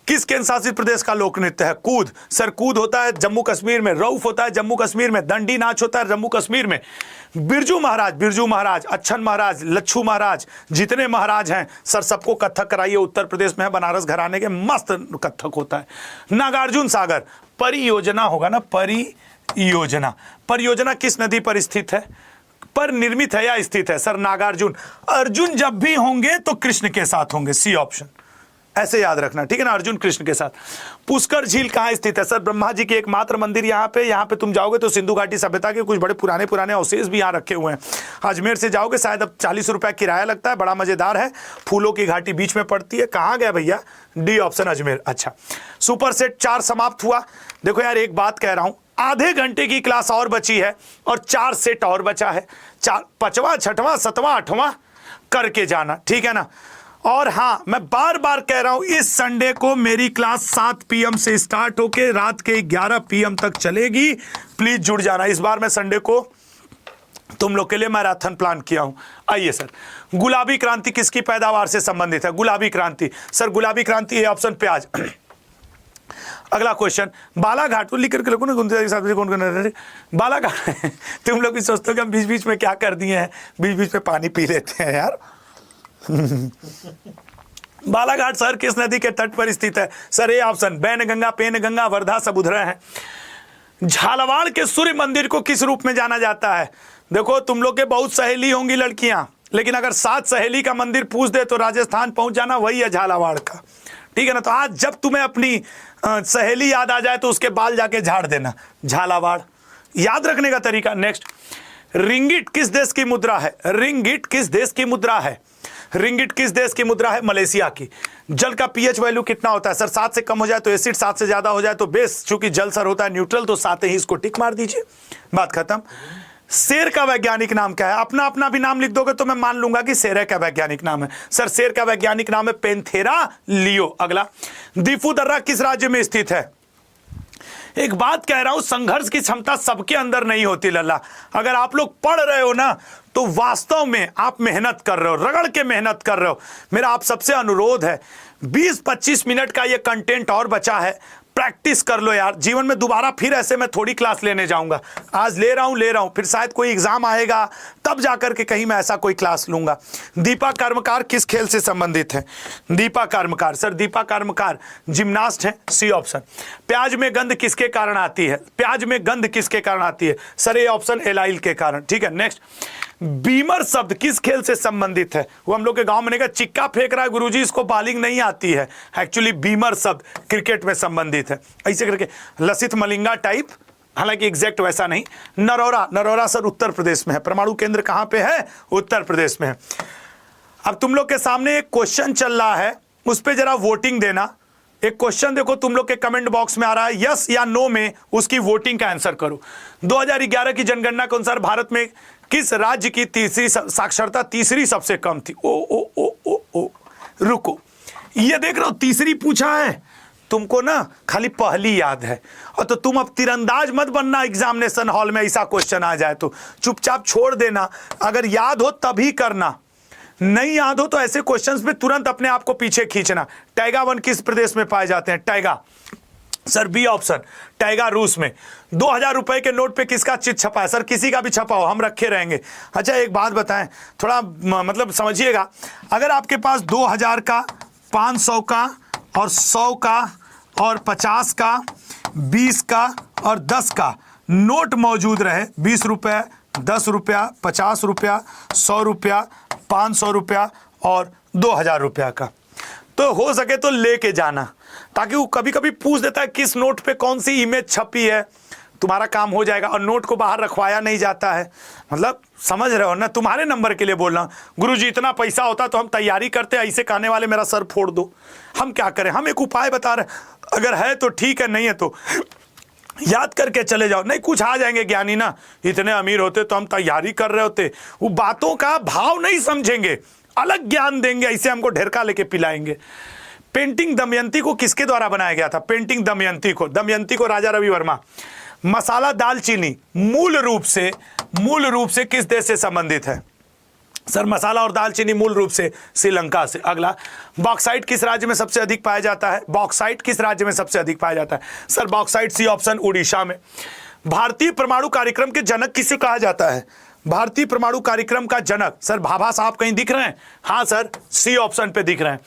किस केंद्र शासित प्रदेश का लोक नृत्य है? कूद। सर कूद होता है जम्मू कश्मीर में, रऊफ होता है जम्मू कश्मीर में, दंडी नाच होता है जम्मू कश्मीर में। बिरजू महाराज, अच्छन महाराज, लच्छू महाराज, जितने महाराज हैं सर सबको कथक कराइए। उत्तर प्रदेश में है, बनारस घराने के मस्त कथक होता है। नागार्जुन सागर परियोजना होगा ना, परियोजना। परियोजना किस नदी पर स्थित है? पर निर्मित है या स्थित है? सर नागार्जुन। अर्जुन जब भी होंगे तो कृष्ण के साथ होंगे, सी ऑप्शन, ऐसे याद रखना, ठीक है ना, अर्जुन कृष्ण के साथ। पुष्कर झील कहाँ स्थित है? सर ब्रह्मा जी के एकमात्र मंदिर यहाँ पे तुम जाओगे तो सिंधु घाटी सभ्यता के कुछ बड़े पुराने अवशेष भी यहाँ रखे हुए हैं। अजमेर से जाओगे शायद अब 40 रुपया किराया लगता है, बड़ा मजेदार है। फूलों की घाटी बीच में पड़ती है। कहाँ गया भैया? D option Ajmer. अच्छा, सुपर सेट 4 समाप्त हुआ। देखो यार एक बात कह रहा हूं, आधे घंटे की क्लास और बची है और 4 सेट और बचा है। 4, 5वां, 6वां, 7वां, 8वां करके जाना, ठीक है ना। और हाँ, मैं बार बार कह रहा हूं, इस संडे को मेरी क्लास 7 PM से स्टार्ट होके रात के 11 PM तक चलेगी। प्लीज जुड़ जाना। इस बार मैं संडे को तुम लोग के लिए मैराथन प्लान किया हूं। आइए सर, गुलाबी क्रांति किसकी पैदावार से संबंधित है? गुलाबी क्रांति, सर गुलाबी क्रांति ए ऑप्शन प्याज। अगला क्वेश्चन, बालाघाट, लिख करके लोगों ने कौन बालाघाट तुम लोग भी सोचते हो कि हम बीच बीच में क्या कर दिए हैं, बीच बीच में पानी पी लेते हैं यार। बालाघाट सर किस नदी के तट पर स्थित है? Sir A option, Wainganga, Penganga, Wardha सब उधर है। झालावाड़ के सूर्य मंदिर को किस रूप में जाना जाता है? देखो तुम लोग के बहुत सहेली होंगी लड़कियां, लेकिन अगर 7 सहेली का मंदिर पूछ दे तो राजस्थान पहुंच जाना, वही है झालावाड़ का, ठीक है ना। तो आज जब तुम्हें अपनी सहेली याद आ जाए तो उसके बाल जाके झाड़ देना, झालावाड़। याद रखने का तरीका। नेक्स्ट, रिंगिट किस देश की मुद्रा है? रिंगिट किस देश की मुद्रा है? रिंगिट किस देश की मुद्रा है? मलेशिया की। जल का पीएच वैल्यू कितना होता है? सर 7 से कम हो जाए तो एसिड, 7 से ज्यादा हो जाए तो बेस। चूंकि जल सर होता है न्यूट्रल, तो 7 ही इसको टिक मार दीजिए, बात खत्म। शेर का वैज्ञानिक नाम क्या है? अपना अपना भी नाम लिख दोगे तो मैं मान लूंगा कि शेर का वैज्ञानिक नाम है। सर शेर का वैज्ञानिक नाम है पेंथेरा लियो। अगला, दीफू दर्रा किस राज्य में स्थित है? एक बात कह रहा हूं, संघर्ष की क्षमता सबके अंदर नहीं होती लल्ला। अगर आप लोग पढ़ रहे हो ना तो वास्तव में आप मेहनत कर रहे हो, रगड़ के मेहनत कर रहे हो। मेरा आप सबसे अनुरोध है, 20-25 मिनट का ये कंटेंट और बचा है, प्रैक्टिस कर लो यार। जीवन में दोबारा फिर ऐसे मैं थोड़ी क्लास लेने जाऊंगा। आज ले रहा हूं, फिर शायद कोई एग्जाम आएगा तब जाकर के कहीं मैं ऐसा कोई क्लास लूंगा। दीपा कर्मकार किस खेल से संबंधित है? दीपा कर्मकार, सर दीपा कर्मकार जिम्नास्ट है, सी ऑप्शन। प्याज में गंध किसके कारण आती है? प्याज में गंध किसके कारण आती है? सर ए ऑप्शन, एलाइल के कारण, ठीक है। नेक्स्ट, बीमर शब्द किस खेल से संबंधित है? वो हम लोग के गांव में चिक्का फेंक रहा है गुरुजी, इसको बॉलिंग नहीं आती है। एक्चुअली बीमर शब्द क्रिकेट में संबंधित है। ऐसे करके लसित मलिंगा टाइप, हालांकि एग्जैक्ट वैसा नहीं। नरौरा सर उत्तर प्रदेश में है। परमाणु केंद्र कहां पे है? उत्तर प्रदेश में है। अब तुम लोग के सामने एक क्वेश्चन चल रहा है, उस पर जरा वोटिंग देना। एक क्वेश्चन देखो तुम लोग के कमेंट बॉक्स में आ रहा है, यस या नो में उसकी वोटिंग का आंसर करो। 2011 की जनगणना के अनुसार भारत में किस राज्य की तीसरी साक्षरता तीसरी सबसे कम थी? ओ ओ ओ ओ ओ रुको, ये देख रहे हो तीसरी पूछा है तुमको ना, खाली पहली याद है। और तो तुम अब तीरंदाज मत बनना एग्जामिनेशन हॉल में, ऐसा क्वेश्चन आ जाए तो चुपचाप छोड़ देना। अगर याद हो तभी करना, नहीं याद हो तो ऐसे क्वेश्चंस में तुरंत अपने आप को पीछे खींचना। टैगा 1 किस प्रदेश में पाए जाते हैं? Taiga, sir B option, taiga रूस में। 2000 रुपए के नोट पे किसका चित्र छपा है? सर किसी का भी छपा हो, हम रखे रहेंगे। अच्छा एक बात बताएं, थोड़ा मतलब समझिएगा, अगर आपके पास 2000 का, 500 का और 100 का और 50 का, 20 का और 10 का नोट मौजूद रहे, 20 रुपये, 10 रुपया, 50 रुपया, 100 रुपया, 500 रुपया और 2000 रुपया का, तो हो सके तो लेके जाना, ताकि वो कभी कभी पूछ देता है किस नोट पे कौन सी इमेज छपी है, तुम्हारा काम हो जाएगा। और नोट को बाहर रखवाया नहीं जाता है, मतलब समझ रहे हो ना, तुम्हारे नंबर के लिए बोल रहा हूँ। गुरुजी इतना पैसा होता तो हम तैयारी करते, ऐसे कहने वाले मेरा सर फोड़ दो। हम क्या करें, हम एक उपाय बता रहे, अगर है तो ठीक है, नहीं है तो याद करके चले जाओ। नहीं कुछ आ जाएंगे ज्ञानी ना, इतने अमीर होते तो हम तैयारी कर रहे होते। वो बातों का भाव नहीं समझेंगे, अलग ज्ञान देंगे, ऐसे हमको ढेरका लेके पिलाएंगे। पेंटिंग दमयंती को किसके द्वारा बनाया गया था? पेंटिंग दमयंती को राजा रवि वर्मा। मसाला दालचीनी मूल रूप से किस देश से संबंधित है? सर मसाला और दालचीनी मूल रूप से श्रीलंका से। अगला, बॉक्साइट किस राज्य में सबसे अधिक पाया जाता है? बॉक्साइट किस राज्य में सबसे अधिक पाया जाता है? Sir bauxite C option, Orissa में। भारतीय परमाणु कार्यक्रम के जनक किसे कहा जाता है? भारतीय परमाणु कार्यक्रम का जनक, सर भाभा साहब कहीं दिख रहे हैं? हाँ सर, सी ऑप्शन पे दिख रहे हैं।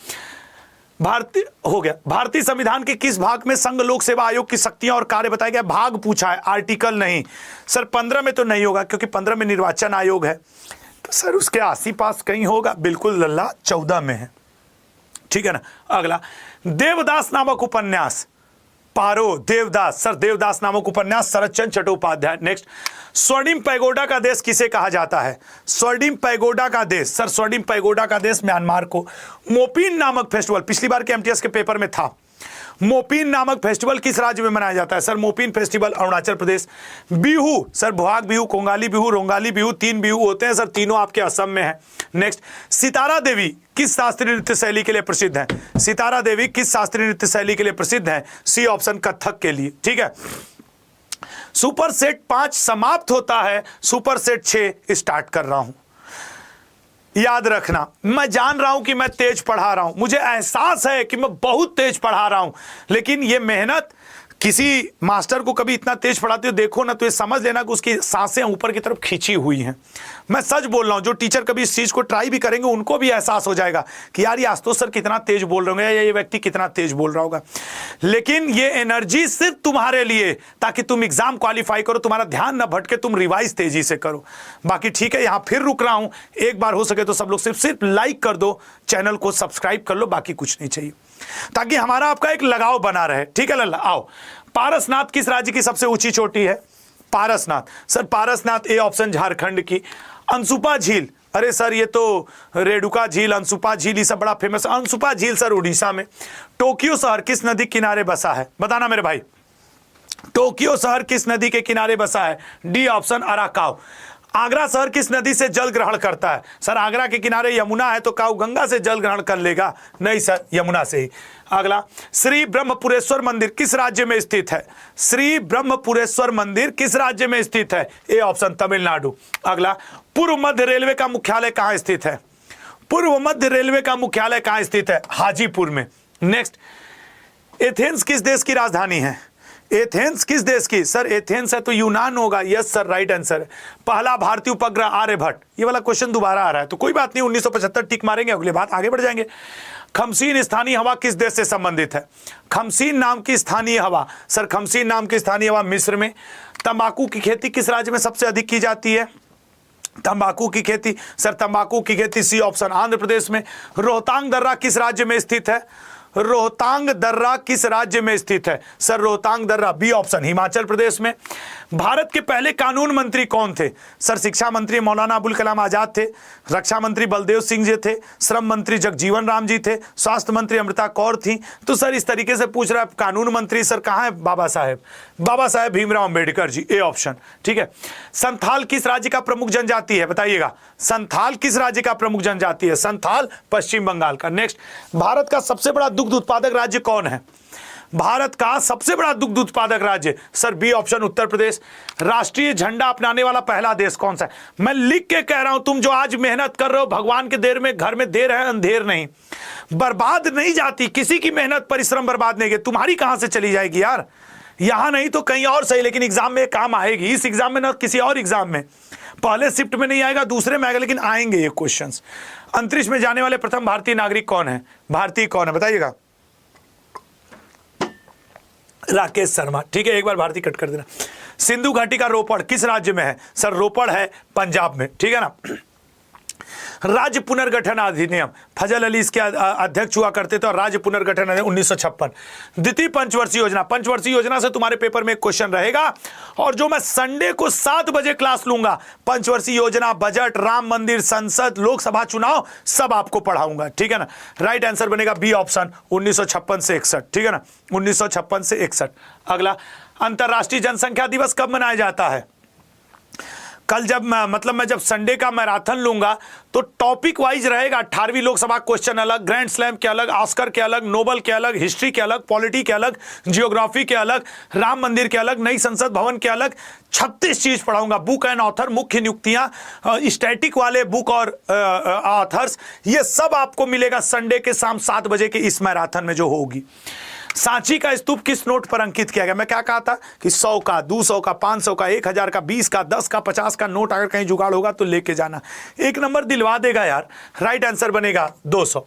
भारतीय हो गया। भारतीय संविधान के किस भाग में संघ लोक सेवा आयोग की शक्तियां और कार्य बताया गया? भाग पूछा है, आर्टिकल नहीं। सर 15 में तो नहीं होगा क्योंकि 15 में निर्वाचन आयोग है, तो सर उसके आसी पास कहीं होगा। बिल्कुल लल्ला 14 में है, ठीक है ना। अगला, देवदास नामक उपन्यास, पारो देवदास, सर देवदास नामक उपन्यास शरदचंद्र चट्टोपाध्याय। नेक्स्ट, स्वर्णिम पैगोडा का देश किसे कहा जाता है? स्वर्णिम पैगोडा का देश, सर स्वर्णिम पैगोडा का देश म्यांमार को। मोपिन नामक फेस्टिवल पिछली बार के एमटीएस के पेपर में था। मोपिन नामक फेस्टिवल किस राज्य में मनाया जाता है? Sir Mopin festival Arunachal Pradesh. Bihu, sir Bohag Bihu, Kongali Bihu, Rongali Bihu, 3 Bihu होते हैं सर, तीनों आपके असम में है। नेक्स्ट, सितारा देवी किस शास्त्रीय नृत्य शैली के लिए प्रसिद्ध है? सितारा देवी किस शास्त्रीय नृत्य शैली के लिए प्रसिद्ध है? सी ऑप्शन, कथक के लिए, ठीक है। सुपर सेट 5 समाप्त होता है, सुपर सेट 6 स्टार्ट कर रहा हूं। याद रखना, मैं जान रहा हूं कि मैं तेज पढ़ा रहा हूं, मुझे एहसास है कि मैं बहुत तेज पढ़ा रहा हूं, लेकिन ये मेहनत, किसी मास्टर को कभी इतना तेज पढ़ाते हो देखो ना तो ये समझ लेना कि उसकी सांसें ऊपर की तरफ खींची हुई हैं। मैं सच बोल रहा हूं, जो टीचर कभी इस चीज को ट्राई भी करेंगे उनको भी एहसास हो जाएगा कि यार ये आशुतोष सर कितना तेज बोल रहे होंगे या ये व्यक्ति कितना तेज बोल रहा होगा। लेकिन ये एनर्जी सिर्फ तुम्हारे लिए, ताकि तुम एग्जाम क्वालिफाई करो, तुम्हारा ध्यान न भटके, तुम रिवाइज तेजी से करो। बाकी ठीक है, यहां फिर रुक रहा हूं, एक बार हो सके तो सब लोग सिर्फ लाइक कर दो, चैनल को सब्सक्राइब कर लो, बाकी कुछ नहीं चाहिए, ताकि हमारा आपका एक लगाव बना रहे, ठीक है लल्ला। आओ, पारसनाथ किस राज्य की सबसे ऊंची चोटी है? Parasnath, sir Parasnath A option, Jharkhand की। अंसुपा झील, अरे सर ये तो रेडुका झील, अंसुपा झील, ये सब बड़ा फेमस। अंसुपा झील सर उड़ीसा में। टोक्यो शहर किस नदी किनारे बसा है? बताना मेरे भाई, टोक्यो शहर किस नदी के किनारे बसा है? D option, अराकाव। आगरा शहर किस नदी से जल ग्रहण करता है? सर आगरा के किनारे यमुना है, तो काऊ गंगा से जल ग्रहण कर लेगा? नहीं सर, यमुना से ही। अगला, श्री ब्रह्मपुरेश्वर मंदिर किस राज्य में स्थित है? श्री ब्रह्मपुरेश्वर मंदिर किस राज्य में स्थित है? A option, Tamil Nadu. अगला, पूर्व मध्य रेलवे का मुख्यालय कहां स्थित है? पूर्व मध्य रेलवे का मुख्यालय कहां स्थित है? हाजीपुर में। नेक्स्ट, एथेंस किस देश की राजधानी है? एथेंस किस देश की? सर एथेंस है तो यूनान होगा। Yes sir, right answer. पहला भारतीय उपग्रह आर्यभट्ट, ये वाला क्वेश्चन दोबारा आ रहा है, तो कोई बात नहीं, 1975 टिक मारेंगे, अगले बात आगे बढ़ जाएंगे। खमसीन स्थानीय हवा किस देश से संबंधित है? खमसीन नाम की स्थानीय हवा, सर खमसीन नाम की स्थानीय हवा मिस्र में। तंबाकू की खेती किस राज्य में सबसे अधिक की जाती है? तंबाकू की खेती, सर तंबाकू की खेती सी ऑप्शन, आंध्र प्रदेश में। रोहतांग दर्रा किस राज्य में स्थित है? रोहतांग दर्रा किस राज्य में स्थित है? सर रोहतांग दर्रा, बी ऑप्शन, हिमाचल प्रदेश में। भारत के पहले कानून मंत्री कौन थे? सर शिक्षा मंत्री मौलाना अबुल कलाम आजाद थे, रक्षा मंत्री बलदेव सिंह जी थे, श्रम मंत्री जगजीवन राम जी थे, स्वास्थ्य मंत्री अमृता कौर थी। तो सर इस तरीके से पूछ रहा है, कानून मंत्री सर कहाँ है? बाबा साहेब भीमराव अंबेडकर जी, ए ऑप्शन, ठीक है। संथाल किस राज्य का प्रमुख जनजाति है? बताइएगा, संथाल किस राज्य का प्रमुख जनजाति है? संथाल पश्चिम बंगाल का। नेक्स्ट, भारत का सबसे बड़ा दुग्ध उत्पादक राज्य कौन है? भारत का सबसे बड़ा दुग्ध उत्पादक राज्य, sir B option, Uttar Pradesh. राष्ट्रीय झंडा अपनाने वाला पहला देश कौन सा है? मैं लिख के कह रहा हूं, तुम जो आज मेहनत कर रहे हो, भगवान के देर में घर में देर है, अंधेर नहीं। बर्बाद नहीं जाती, किसी की मेहनत परिश्रम बर्बाद नहीं गई, तुम्हारी कहां से चली जाएगी यार? यहां नहीं तो कहीं और सही, लेकिन एग्जाम में काम आएगी। इस एग्जाम में ना किसी और एग्जाम में, पहले शिफ्ट में नहीं आएगा, दूसरे में आएगा, लेकिन आएंगे ये क्वेश्चंस। अंतरिक्ष में जाने वाले प्रथम भारतीय नागरिक कौन है? भारतीय कौन है बताइएगा? राकेश शर्मा, ठीक है, एक बार भारतीय कट कर देना। सिंधु घाटी का रोपड़ किस राज्य में है? सर रोपड़ है पंजाब में, ठीक है ना। राज्य पुनर्गठन अधिनियम, फजल अली इसके अध्यक्ष हुआ करते थे, और राज्य पुनर्गठन अधिनियम 1956। द्वितीय पंचवर्षीय योजना, पंचवर्षीय योजना से तुम्हारे पेपर में एक क्वेश्चन रहेगा, और जो मैं संडे को 7 बजे क्लास लूंगा, पंचवर्षीय योजना, बजट, राम मंदिर, संसद, लोकसभा चुनाव, सब आपको पढ़ाऊंगा, ठीक है ना। राइट आंसर बनेगा बी ऑप्शन, 1956 से 61, ठीक है ना, 1956 से 61। अगला, अंतर्राष्ट्रीय जनसंख्या दिवस कब मनाया जाता है? कल जब मैं जब संडे का मैराथन लूंगा तो टॉपिक वाइज रहेगा। 18वीं लोकसभा क्वेश्चन अलग, ग्रैंड स्लैम के अलग, ऑस्कर के अलग, नोबल के अलग, हिस्ट्री के अलग, पॉलिटी के अलग, जियोग्राफी के अलग, राम मंदिर के अलग, नई संसद भवन के अलग, 36 चीज पढ़ाऊंगा। बुक एंड ऑथर, मुख्य नियुक्तियां, स्टैटिक वाले बुक और ऑथर्स, ये सब आपको मिलेगा संडे के शाम 7 बजे के इस मैराथन में जो होगी। सांची का स्तूप किस नोट पर अंकित किया गया? मैं क्या कहा था कि 100 का, 200 का, 500 का, 1000 का, 20 का, 10 का, 50 का नोट अगर कहीं जुगाड़ होगा तो लेके जाना। एक नंबर दिलवा देगा यार। राइट आंसर बनेगा 200।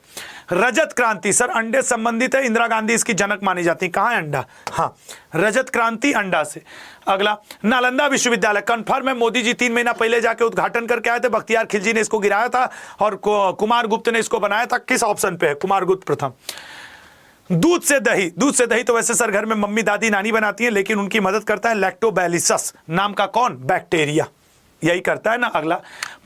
रजत क्रांति सर अंडे संबंधित है, इंदिरा गांधी इसकी जनक मानी जाती है। कहां है अंडा? हाँ, रजत क्रांति अंडा से। अगला, नालंदा विश्वविद्यालय कन्फर्म है, मोदी जी 3 महीना पहले जाके उद्घाटन करके आए थे, बख्तियार खिलजी ने इसको गिराया था और कुमार गुप्त ने इसको बनाया था। किस ऑप्शन पे है? कुमार गुप्त प्रथम। दूध से दही, दूध से दही तो वैसे सर घर में मम्मी दादी नानी बनाती हैं, लेकिन उनकी मदद करता है लैक्टोबैसिलस नाम का कौन? बैक्टीरिया, यही करता है ना। अगला,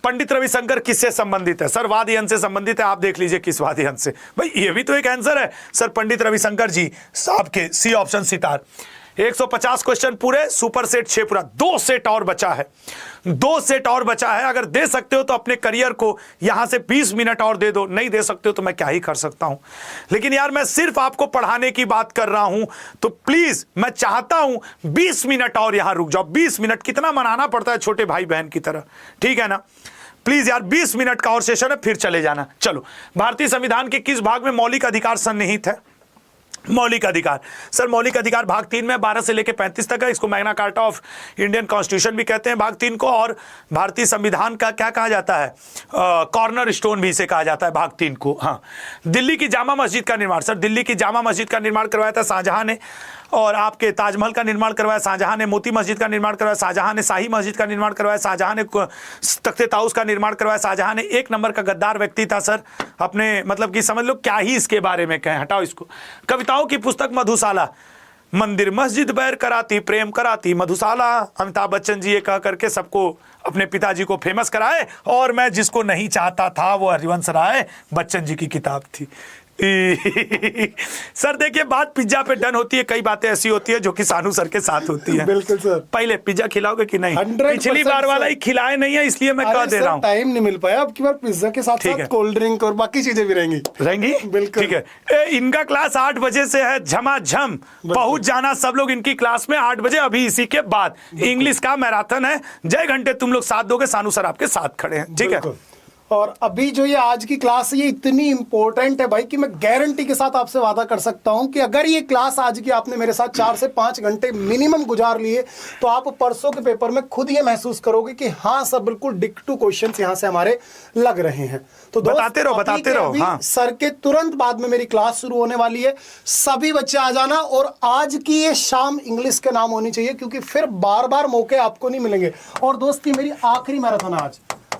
पंडित रविशंकर किससे संबंधित है? सर वाद यंत्र से संबंधित है। आप देख लीजिए किस वाद यंत्र से। भाई ये भी तो एक आंसर है सर, पंडित रविशंकर जी साहब के, सी ऑप्शन सितार। 150 क्वेश्चन पूरे, सुपर सेट 6 पूरा, 2 सेट और बचा है, 2 सेट और बचा है। अगर दे सकते हो तो अपने करियर को यहां से 20 मिनट और दे दो, नहीं दे सकते हो तो मैं क्या ही कर सकता हूं। लेकिन यार मैं सिर्फ आपको पढ़ाने की बात कर रहा हूं, तो प्लीज मैं चाहता हूं 20 मिनट और यहां रुक जाओ। 20 मिनट कितना मनाना पड़ता है छोटे भाई बहन की तरह, ठीक है ना। प्लीज यार 20 मिनट का और सेशन है, फिर चले जाना। चलो, भारतीय संविधान के किस भाग में मौलिक अधिकार सन्निहित है? मौलिक अधिकार सर, मौलिक अधिकार भाग 3 में 12 से लेकर 35 तक है। इसको Magna carta of Indian constitution भी कहते हैं भाग 3 को, और भारतीय संविधान का क्या कहा जाता है? कॉर्नर स्टोन भी इसे कहा जाता है भाग 3 को। हाँ, दिल्ली की जामा मस्जिद का निर्माण सर, दिल्ली की जामा मस्जिद का निर्माण करवाया था शाहजहां ने, और आपके ताजमहल का निर्माण करवाया शाहजहां ने, मोती मस्जिद का निर्माण करवाया शाहजहां ने, शाही मस्जिद का निर्माण करवाया शाहजहां ने, तख्ते ताउस का निर्माण करवाया शाहजहां ने। एक नंबर का गद्दार व्यक्ति था सर, अपने मतलब कि समझ लो क्या ही इसके बारे में कहें, हटाओ इसको। कविताओं की पुस्तक मधुशाला, मंदिर मस्जिद बैर कराती प्रेम कराती मधुशाला। अमिताभ बच्चन जी ये कह करके सबको अपने पिताजी को फेमस कराए, और मैं जिसको नहीं चाहता था वो हरिवंश राय बच्चन जी की किताब थी। सर देखिए, बात पिज्जा पे डन होती है, कई बातें ऐसी होती है जो कि सानू सर के साथ होती है। बिल्कुल सर। पहले पिज्जा खिलाओगे कि नहीं? पिछली बार वाला ही खिलाए नहीं है, इसलिए मैं कह दे रहा हूँ। टाइम नहीं मिल पाया, अब की बार पिज्जा के साथ साथ कोल्ड ड्रिंक और बाकी चीजें भी रहेंगी। बिल्कुल ठीक है। इनका क्लास 8 बजे से है, झमाझम पहुंच जाना सब लोग इनकी क्लास में 8 बजे। अभी इसी के बाद इंग्लिश का मैराथन है, जय घंटे तुम लोग साथ दोगे, सानू सर आपके साथ खड़े हैं, ठीक है। और अभी जो ये आज की क्लास है ये इतनी इंपॉर्टेंट है भाई कि मैं गारंटी के साथ आपसे वादा कर सकता हूं कि अगर ये क्लास आज की आपने मेरे साथ 4 से 5 घंटे मिनिमम गुजार लिए, तो आप परसों के पेपर में खुद ये महसूस करोगे कि हाँ सर बिल्कुल डिक टू क्वेश्चंस यहां से हमारे लग रहे हैं। तो बताते रहो। हाँ। सर के तुरंत बाद में मेरी क्लास शुरू होने वाली है, सभी बच्चे आ जाना। और आज की ये शाम इंग्लिश के नाम होनी चाहिए, क्योंकि फिर बार बार मौके आपको नहीं मिलेंगे। और दोस्ती मेरी आखिरी मैराथन आज,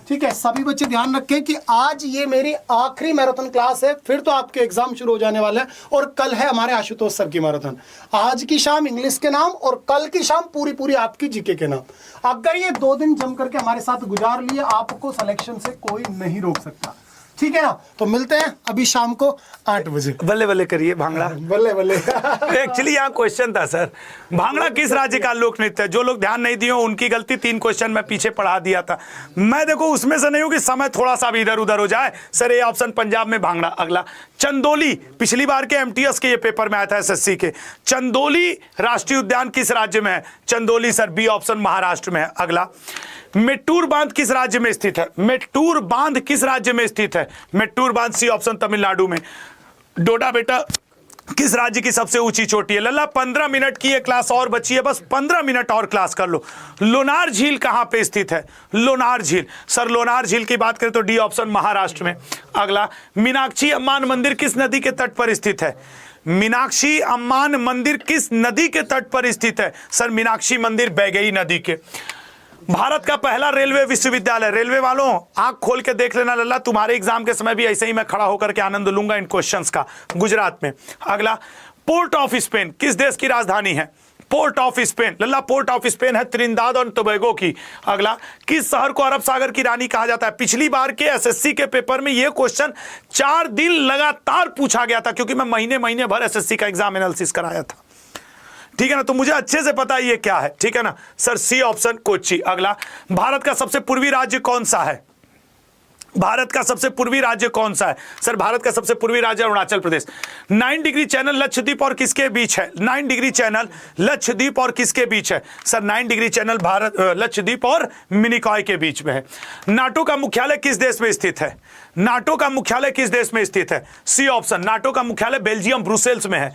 ठीक है, सभी बच्चे ध्यान रखें कि आज ये मेरी आखिरी मैराथन क्लास है, फिर तो आपके एग्जाम शुरू हो जाने वाले हैं। और कल है हमारे आशुतोष सर की मैराथन। आज की शाम इंग्लिश के नाम और कल की शाम पूरी आपकी जीके के नाम। अगर ये 2 दिन जम करके हमारे साथ गुजार लिए, आपको सिलेक्शन से कोई नहीं रोक सकता, ठीक है ना। तो मिलते हैं अभी शाम को 8 बजे। बल्ले बल्ले करिए भांगड़ा, बल्ले एक्चुअली यहाँ क्वेश्चन था सर, भांगड़ा किस राज्य का लोक नृत्य है? जो लोग ध्यान नहीं दिए उनकी गलती, 3 क्वेश्चन मैं पीछे पढ़ा दिया था। मैं देखो उसमें से नहीं हूँ कि समय थोड़ा सा भी इधर उधर हो जाए। सर ये ऑप्शन पंजाब में भांगड़ा। अगला, चंदोली, पिछली बार के एमटीएस के ये पेपर में आया था एसएससी के। चंदोली राष्ट्रीय उद्यान किस राज्य में है? Chandoli sir, B option Maharashtra में है। अगला, मेट्टूर बांध किस राज्य में स्थित है? मेट्टूर बांध किस राज्य में स्थित है? मेट्टूर बांध, सी ऑप्शन तमिलनाडु में। डोडा बेटा किस राज्य की सबसे ऊंची चोटी है? लल्ला 15 मिनट की ये क्लास और बची है, बस 15 मिनट और क्लास कर लो। लोनार झील कहां पे स्थित है? लोनार झील सर, लोनार झील की बात करें तो डी ऑप्शन महाराष्ट्र में। अगला, मीनाक्षी अम्मान मंदिर किस नदी के तट पर स्थित है? मीनाक्षी अम्मान मंदिर किस नदी के तट पर स्थित है? सर मीनाक्षी मंदिर बैगई नदी के। भारत का पहला रेलवे विश्वविद्यालय, रेलवे वालों आंख खोल के देख लेना लल्ला, तुम्हारे एग्जाम के समय भी ऐसे ही मैं खड़ा होकर के आनंद लूंगा इन क्वेश्चंस का, गुजरात में। अगला, पोर्ट ऑफ स्पेन किस देश की राजधानी है? Port of Spain Lalla, port of Spain है त्रिनिदाद और टोबैगो की। अगला, किस शहर को अरब सागर की रानी कहा जाता है? पिछली बार के एसएससी के पेपर में यह क्वेश्चन 4 दिन लगातार पूछा गया था, क्योंकि मैं महीने भर एसएससी का एग्जाम एनालिसिस कराया था। ठीक है ना, तो मुझे अच्छे से पता है ये क्या है, ठीक है ना सर, सी ऑप्शन कोच्चि। अगला, भारत का सबसे पूर्वी राज्य कौन सा है? भारत का सबसे पूर्वी राज्य कौन सा है? सर भारत का सबसे पूर्वी राज्य अरुणाचल प्रदेश। 9 डिग्री चैनल लक्षद्वीप और किसके बीच है? 9 डिग्री चैनल लक्षद्वीप और किसके बीच है? Sir 9 degree channel Bharat Lakshadweep और मिनिकॉय के बीच में है। नाटो का मुख्यालय किस देश में स्थित है? नाटो का मुख्यालय किस देश में स्थित है? सी ऑप्शन, नाटो का मुख्यालय बेल्जियम ब्रुसेल्स में है।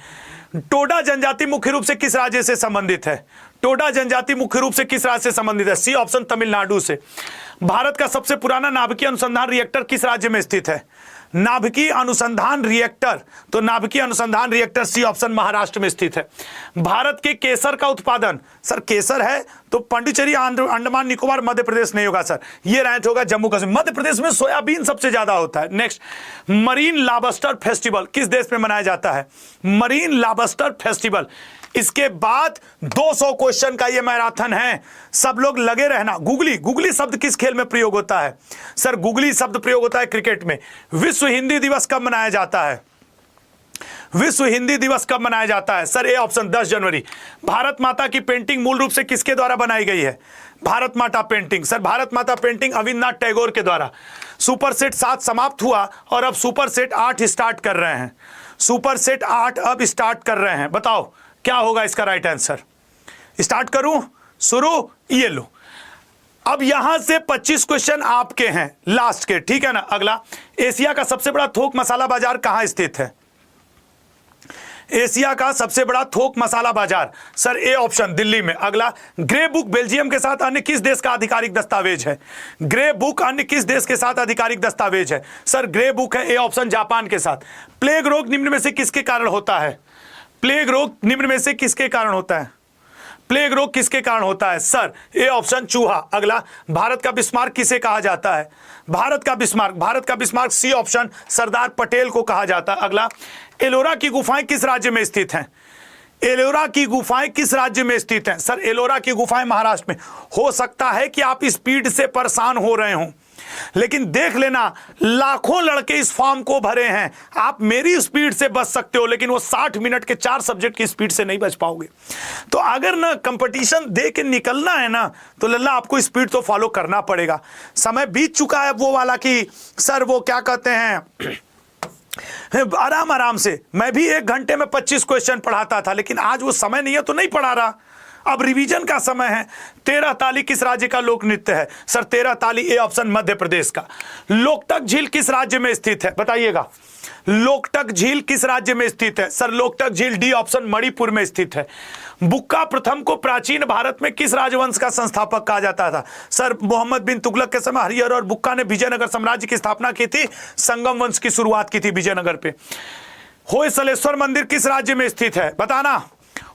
टोडा जनजाति मुख्य रूप से किस राज्य से संबंधित है? टोडा जनजाति मुख्य रूप से किस राज्य से संबंधित है? सी ऑप्शन, तमिलनाडु से। भारत का सबसे पुराना नाभिकीय अनुसंधान रिएक्टर किस राज्य में स्थित है? नाभिकीय अनुसंधान रिएक्टर, तो नाभिकीय अनुसंधान रिएक्टर सी ऑप्शन, महाराष्ट्र में स्थित है। भारत के केसर का उत्पादन, सर केसर है तो पांडिचेरी, अंडमान निकोबार, मध्य प्रदेश नहीं होगा सर, ये रैंक होगा जम्मू कश्मीर। मध्य प्रदेश में सोयाबीन सबसे ज्यादा होता है। नेक्स्ट, मरीन लॉबस्टर फेस्टिवल किस देश में मनाया जाता है? Marine lobster festival. इसके बाद 200 क्वेश्चन का ये मैराथन है, सब लोग लगे रहना। गुगली, गुगली शब्द किस खेल में प्रयोग होता है? सर गुगली शब्द प्रयोग होता है क्रिकेट में। विश्व हिंदी दिवस कब मनाया जाता है? विश्व हिंदी दिवस कब मनाया जाता है? सर ए ऑप्शन, 10 जनवरी। भारत माता की पेंटिंग मूल रूप से किसके द्वारा बनाई गई है? भारत माता पेंटिंग, सर भारत माता पेंटिंग अविंद्रनाथ टैगोर के द्वारा। सुपर सेट 7 समाप्त हुआ और अब सुपर सेट 8 स्टार्ट कर रहे हैं। सुपर सेट 8 अब स्टार्ट कर रहे हैं, बताओ क्या होगा इसका राइट आंसर? स्टार्ट करूं, शुरू, ये लो। अब यहां से 25 क्वेश्चन आपके हैं लास्ट के, ठीक है ना। अगला, एशिया का सबसे बड़ा थोक मसाला बाजार कहां स्थित है? एशिया का सबसे बड़ा थोक मसाला बाजार, सर ए ऑप्शन, दिल्ली में। अगला, ग्रे बुक बेल्जियम के साथ अन्य किस देश का आधिकारिक दस्तावेज है? ग्रे बुक अन्य किस देश के साथ आधिकारिक दस्तावेज है? सर ग्रे बुक है ए ऑप्शन, जापान के साथ। प्लेग रोग निम्न में से किसके कारण होता है? प्लेग रोग निम्न में से किसके कारण होता है? प्लेग रोग किसके कारण होता है? सर ए ऑप्शन, चूहा। अगला, भारत का बिस्मार्क किसे कहा जाता है? भारत का बिस्मार्क, भारत का Bismarck C option, Sardar Patel को कहा जाता है। अगला, एलोरा की गुफाएं किस राज्य में स्थित हैं? एलोरा की गुफाएं किस राज्य में स्थित हैं? सर एलोरा की गुफाएं महाराष्ट्र में। हो सकता है कि आप स्पीड से परेशान हो रहे हो, लेकिन देख लेना लाखों लड़के इस फॉर्म को भरे हैं। आप मेरी स्पीड से बच सकते हो, लेकिन वो 60 मिनट के 4 सब्जेक्ट की स्पीड से नहीं बच पाओगे। तो अगर ना कंपटीशन दे के निकलना है ना, तो लल्ला आपको स्पीड तो फॉलो करना पड़ेगा। समय बीत चुका है वो वाला कि सर वो क्या कहते हैं आराम आराम से। मैं भी 1 घंटे में 25 क्वेश्चन पढ़ाता था, लेकिन आज वो समय नहीं है तो नहीं पढ़ा रहा। अब रिवीजन का समय है। 13 ताली किस राज्य का लोक नृत्य है? सर 13 ताली ए ऑप्शन, मध्य प्रदेश का। लोकटक झील किस राज्य में स्थित है? बताइएगा, लोकटक झील किस राज्य में स्थित है? सर लोकटक झील डी ऑप्शन, मणिपुर में स्थित है। बुक्का प्रथम को प्राचीन भारत में किस राजवंश का संस्थापक कहा जाता था? सर मोहम्मद बिन तुगलक के समय हरिहर और बुक्का ने विजयनगर साम्राज्य की स्थापना की थी, संगम वंश की शुरुआत की थी विजयनगर पे। होयसलेश्वर मंदिर किस राज्य में स्थित है? बताना।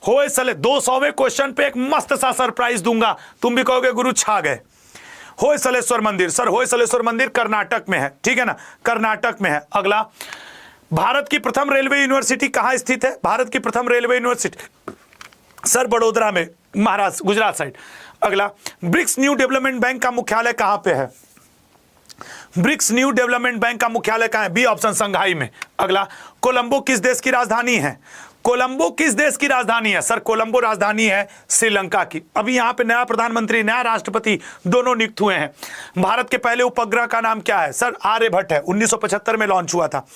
होयसले 200वें क्वेश्चन पे एक मस्त सा सरप्राइज दूंगा, तुम भी कहोगे गुरु छा गए। होयसलेश्वर मंदिर, सर होयसलेश्वर मंदिर कर्नाटक में है, ठीक है ना, कर्नाटक में है। अगला, भारत की प्रथम रेलवे यूनिवर्सिटी कहां स्थित है? भारत की प्रथम रेलवे यूनिवर्सिटी सर बड़ोदरा में, महाराष्ट्र, गुजरात साइड। अगला, ब्रिक्स न्यू डेवलपमेंट बैंक का मुख्यालय कहां पे है? ब्रिक्स न्यू डेवलपमेंट बैंक का मुख्यालय कहां है? बी ऑप्शन, संघाई में। अगला, कोलंबो किस देश की राजधानी है? कोलंबो किस देश की राजधानी है? सर कोलंबो राजधानी है श्रीलंका की। अभी यहां पे नया प्रधानमंत्री, नया राष्ट्रपति दोनों नियुक्त हुए हैं। भारत के पहले उपग्रह का नाम क्या है? सर आर्यभट्ट है, 1975 में लॉन्च हुआ था।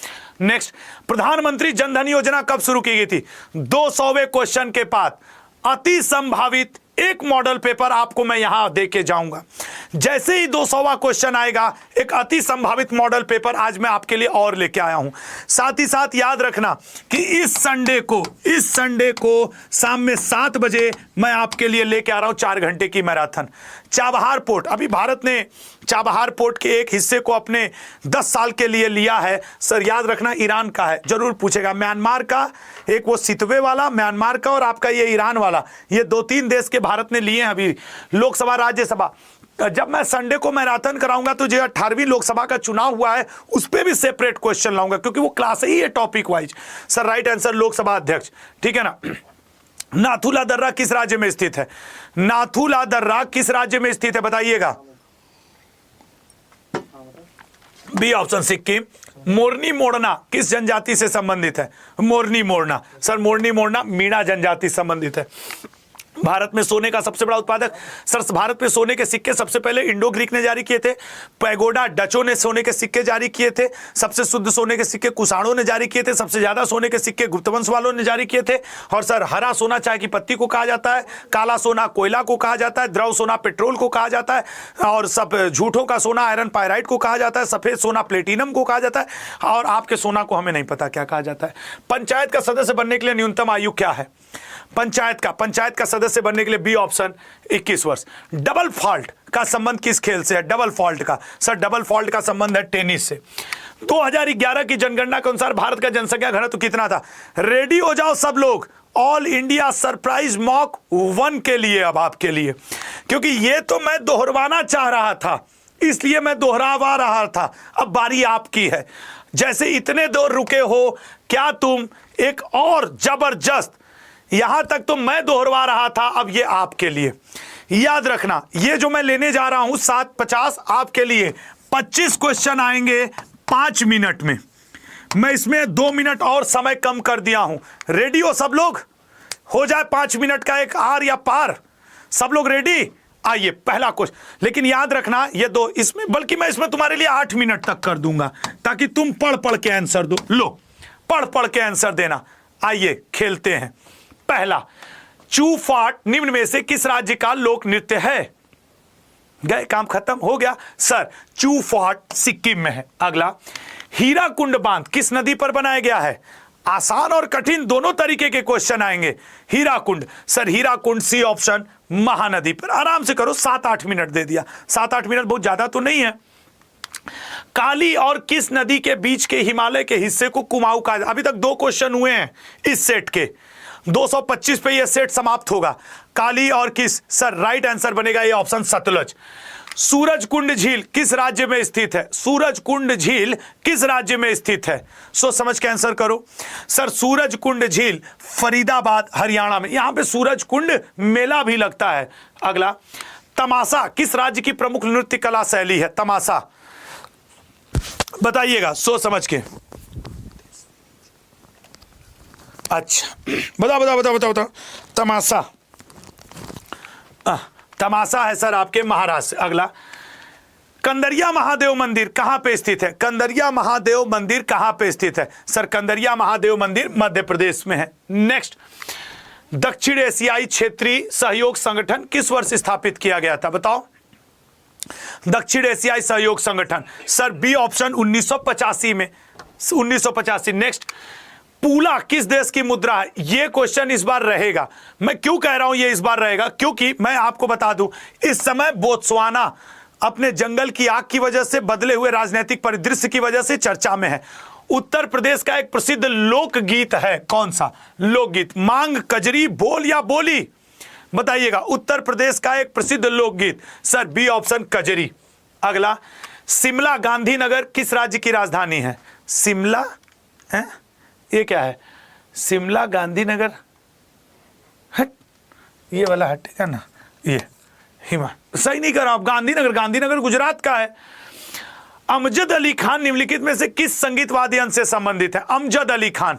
नेक्स्ट, प्रधानमंत्री जनधन योजना कब शुरू की गई थी? 200वें क्वेश्चन के बाद अति संभावित एक मॉडल पेपर आपको मैं यहां देके जाऊंगा। जैसे ही 200वां क्वेश्चन आएगा, एक अति संभावित मॉडल पेपर आज मैं आपके लिए और लेके आया हूं। साथ ही साथ याद रखना कि इस संडे को शाम में 7 बजे मैं आपके लिए लेके आ रहा हूं 4 घंटे की मैराथन। चाबहार पोर्ट, अभी भारत ने चाबहार पोर्ट के एक हिस्से को अपने 10 साल के लिए लिया है। सर याद रखना ईरान का है, जरूर पूछेगा। म्यांमार का, एक वो सितवे वाला म्यांमार का, और आपका ये ईरान वाला, ये 2-3 देश के भारत ने लिए हैं अभी लोकसभा राज्यसभा। जब मैं संडे को मैराथन कराऊंगा तो जो 18वीं लोकसभा का चुनाव हुआ है उस पर भी सेपरेट क्वेश्चन लाऊंगा, क्योंकि वो क्लास ही है topic wise. Sir right answer Lok Sabha अध्यक्ष, ठीक है ना। नाथुला दर्रा किस राज्य में स्थित है? नाथुला दर्रा किस राज्य में स्थित है बताइएगा? B option Sikkim. मोरनी मोड़ना किस जनजाति से संबंधित है? मोरनी मोड़ना, सर मोरनी मोड़ना मीणा जनजाति से संबंधित है। भारत में सोने का सबसे बड़ा उत्पादक, सर भारत में सोने के सिक्के सबसे पहले इंडो ग्रीक ने जारी किए थे। पैगोडा डचों ने सोने के सिक्के जारी किए थे। सबसे शुद्ध सोने के सिक्के कुषाणों ने जारी किए थे। सबसे ज्यादा सोने के सिक्के गुप्त वंश वालों ने जारी किए थे। और सर हरा सोना चाय की पत्ती को कहा जाता है, काला सोना कोयला को कहा जाता है, द्रव सोना पेट्रोल को कहा जाता है, और सब झूठों का सोना आयरन पायराइट को कहा जाता है, सफेद सोना प्लेटिनम को कहा जाता है, और आपके सोना को हमें नहीं पता क्या कहा जाता है। पंचायत का सदस्य बनने के लिए न्यूनतम आयु क्या है? पंचायत का सदस्य बनने के लिए बी ऑप्शन 21 वर्ष। डबल फॉल्ट का संबंध किस खेल से है? डबल फॉल्ट का, सर डबल फॉल्ट का संबंध है टेनिस से। 2011 की जनगणना के अनुसार भारत का जनसंख्या घनत्व कितना था? रेडी हो जाओ सब लोग, ऑल इंडिया सरप्राइज मॉक 1 के लिए, अब आपके लिए, क्योंकि ये तो मैं दोहरवाना चाह रहा था इसलिए मैं दोहरावा रहा था। अब बारी आपकी है। जैसे इतने दूर रुके हो, क्या तुम एक और जबरदस्त, यहां तक तो मैं दोहरवा रहा था, अब ये आपके लिए। याद रखना, ये जो मैं लेने जा रहा हूं 750 आपके लिए। 25 क्वेश्चन आएंगे 5 मिनट में। मैं इसमें 2 मिनट और समय कम कर दिया हूं। रेडी हो सब लोग? हो जाए 5 मिनट का एक आर या पार। सब लोग रेडी? आइए पहला क्वेश्चन। लेकिन याद रखना ये दो, इसमें बल्कि मैं इसमें तुम्हारे लिए 8 मिनट तक कर दूंगा ताकि तुम पढ़ पढ़ के आंसर दो। लो पढ़ पढ़ के आंसर देना। आइए खेलते हैं। पहला, चू फाट निम्न में से किस राज्य का लोक नृत्य है? गए, काम खत्म हो गया। सर चू फाट सिक्किम में है। अगला, हीराकुंड बांध किस नदी पर बनाया गया है? आसान और कठिन दोनों तरीके के क्वेश्चन आएंगे। Hirakud, sir Hirakud C option Mahanadi पर। आराम से करो, 7-8 मिनट दे दिया। 7-8 मिनट बहुत ज्यादा तो नहीं है। काली और किस नदी के बीच के हिमालय के हिस्से को कुमाऊं कहा? अभी तक 2 क्वेश्चन हुए हैं इस सेट के। 225 पे ये सेट समाप्त होगा। काली और किस, सर राइट आंसर बनेगा ये ऑप्शन सतलज। सूरजकुंड झील किस राज्य में स्थित है? सूरजकुंड झील किस राज्य में स्थित है? सोच समझ के आंसर करो। सर सूरजकुंड झील फरीदाबाद हरियाणा में, यहां पे सूरजकुंड मेला भी लगता है। अगला, तमाशा किस राज्य की प्रमुख नृत्य कला शैली है? तमाशा बताइएगा सोच समझ के। अच्छा बताओ। तमाशा, तमाशा है सर आपके महाराष्ट्र। अगला, कंदरिया महादेव मंदिर कहां पे स्थित है? कंदरिया महादेव मंदिर कहां पे स्थित है? सर कंदरिया महादेव मंदिर मध्य प्रदेश में है। नेक्स्ट, दक्षिण एशियाई क्षेत्रीय सहयोग संगठन किस वर्ष स्थापित किया गया था? बताओ। दक्षिण एशियाई सहयोग संगठन, सर बी ऑप्शन 1985 में, 1985। नेक्स्ट, पूला किस देश की मुद्रा है? यह क्वेश्चन इस बार रहेगा। मैं क्यों कह रहा हूं ये इस बार रहेगा? क्योंकि मैं आपको बता दूं, इस समय बोत्सवाना अपने जंगल की आग की वजह से, बदले हुए राजनीतिक परिदृश्य की वजह से चर्चा में है। उत्तर प्रदेश का एक प्रसिद्ध लोकगीत है, कौन सा लोकगीत? मांग, कजरी, बोल या बोली? बताइएगा। उत्तर प्रदेश का एक प्रसिद्ध लोकगीत, सर बी ऑप्शन कजरी। अगला, शिमला गांधीनगर किस राज्य की राजधानी है? शिमला है, ये क्या है? शिमला गांधीनगर, हट, ये वाला हटेगा ना, ये सही नहीं कर रहा आप। गांधीनगर गुजरात का है। अमजद अली खान निम्नलिखित में से किस संगीत वाद्य यंत्र से संबंधित है? अमजद अली खान,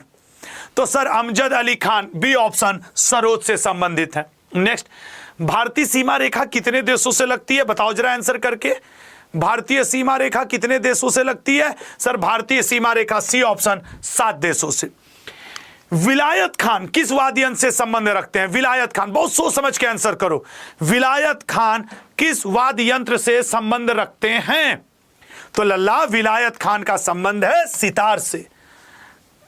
तो sir Amjad Ali Khan B option sarod से संबंधित है। नेक्स्ट, भारतीय सीमा रेखा कितने देशों से लगती है? बताओ जरा आंसर करके। भारतीय सीमा रेखा कितने देशों से लगती है? सर भारतीय सीमा रेखा सी ऑप्शन 7 देशों से। विलायत खान किस वाद्य यंत्र से संबंध रखते हैं? विलायत खान, बहुत सोच समझ के आंसर करो। विलायत खान किस वाद्य यंत्र से संबंध रखते हैं? तो लल्ला विलायत खान का संबंध है सितार से।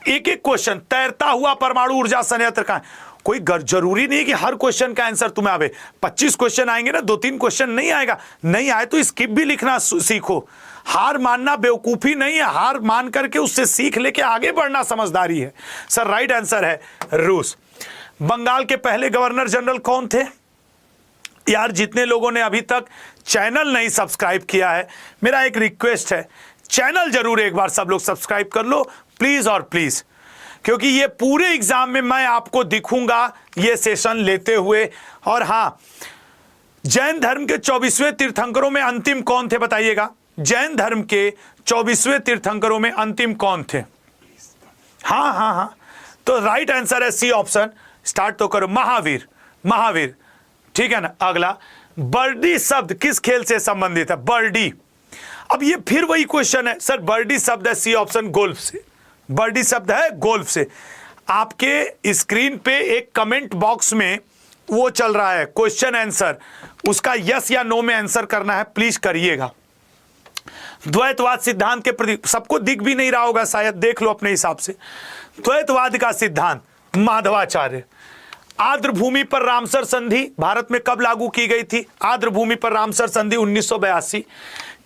एक एक क्वेश्चन, तैरता हुआ परमाणु ऊर्जा संयंत्र का, कोई जरूरी नहीं कि हर क्वेश्चन का आंसर तुम्हें आवे। 25 क्वेश्चन आएंगे ना, 2-3 क्वेश्चन नहीं आएगा, नहीं आए तो स्किप भी लिखना सीखो। हार मानना बेवकूफी नहीं है, हार मान करके उससे सीख लेके आगे बढ़ना समझदारी है। सर राइट आंसर है रूस। बंगाल के पहले गवर्नर जनरल कौन थे? यार जितने लोगों ने अभी तक चैनल नहीं सब्सक्राइब किया है, मेरा एक रिक्वेस्ट है, चैनल जरूर एक बार सब लोग सब्सक्राइब कर लो प्लीज और प्लीज, क्योंकि ये पूरे एग्जाम में मैं आपको दिखूंगा ये सेशन लेते हुए। और हां, जैन धर्म के 24वें तीर्थंकरों में अंतिम कौन थे बताइएगा? जैन धर्म के 24वें तीर्थंकरों में अंतिम कौन थे? हाँ हाँ हाँ, तो राइट आंसर है सी ऑप्शन। स्टार्ट तो करो। महावीर, महावीर, ठीक है ना। अगला, बर्डी शब्द किस खेल से संबंधित है? बर्डी, अब ये फिर वही क्वेश्चन है सर, बर्डी शब्द है सी ऑप्शन गोल्फ से, बर्डी शब्द है गोल्फ से। आपके स्क्रीन पे एक कमेंट बॉक्स में वो चल रहा है क्वेश्चन आंसर, उसका यस या नो में आंसर करना है, प्लीज करिएगा। द्वैतवाद सिद्धांत के प्रति सबको दिख भी नहीं रहा होगा शायद, देख लो अपने हिसाब से। द्वैतवाद का सिद्धांत माधवाचार्य। आर्द्र भूमि पर रामसर संधि भारत में कब लागू की गई थी? आर्द्र भूमि पर रामसर संधि 1982।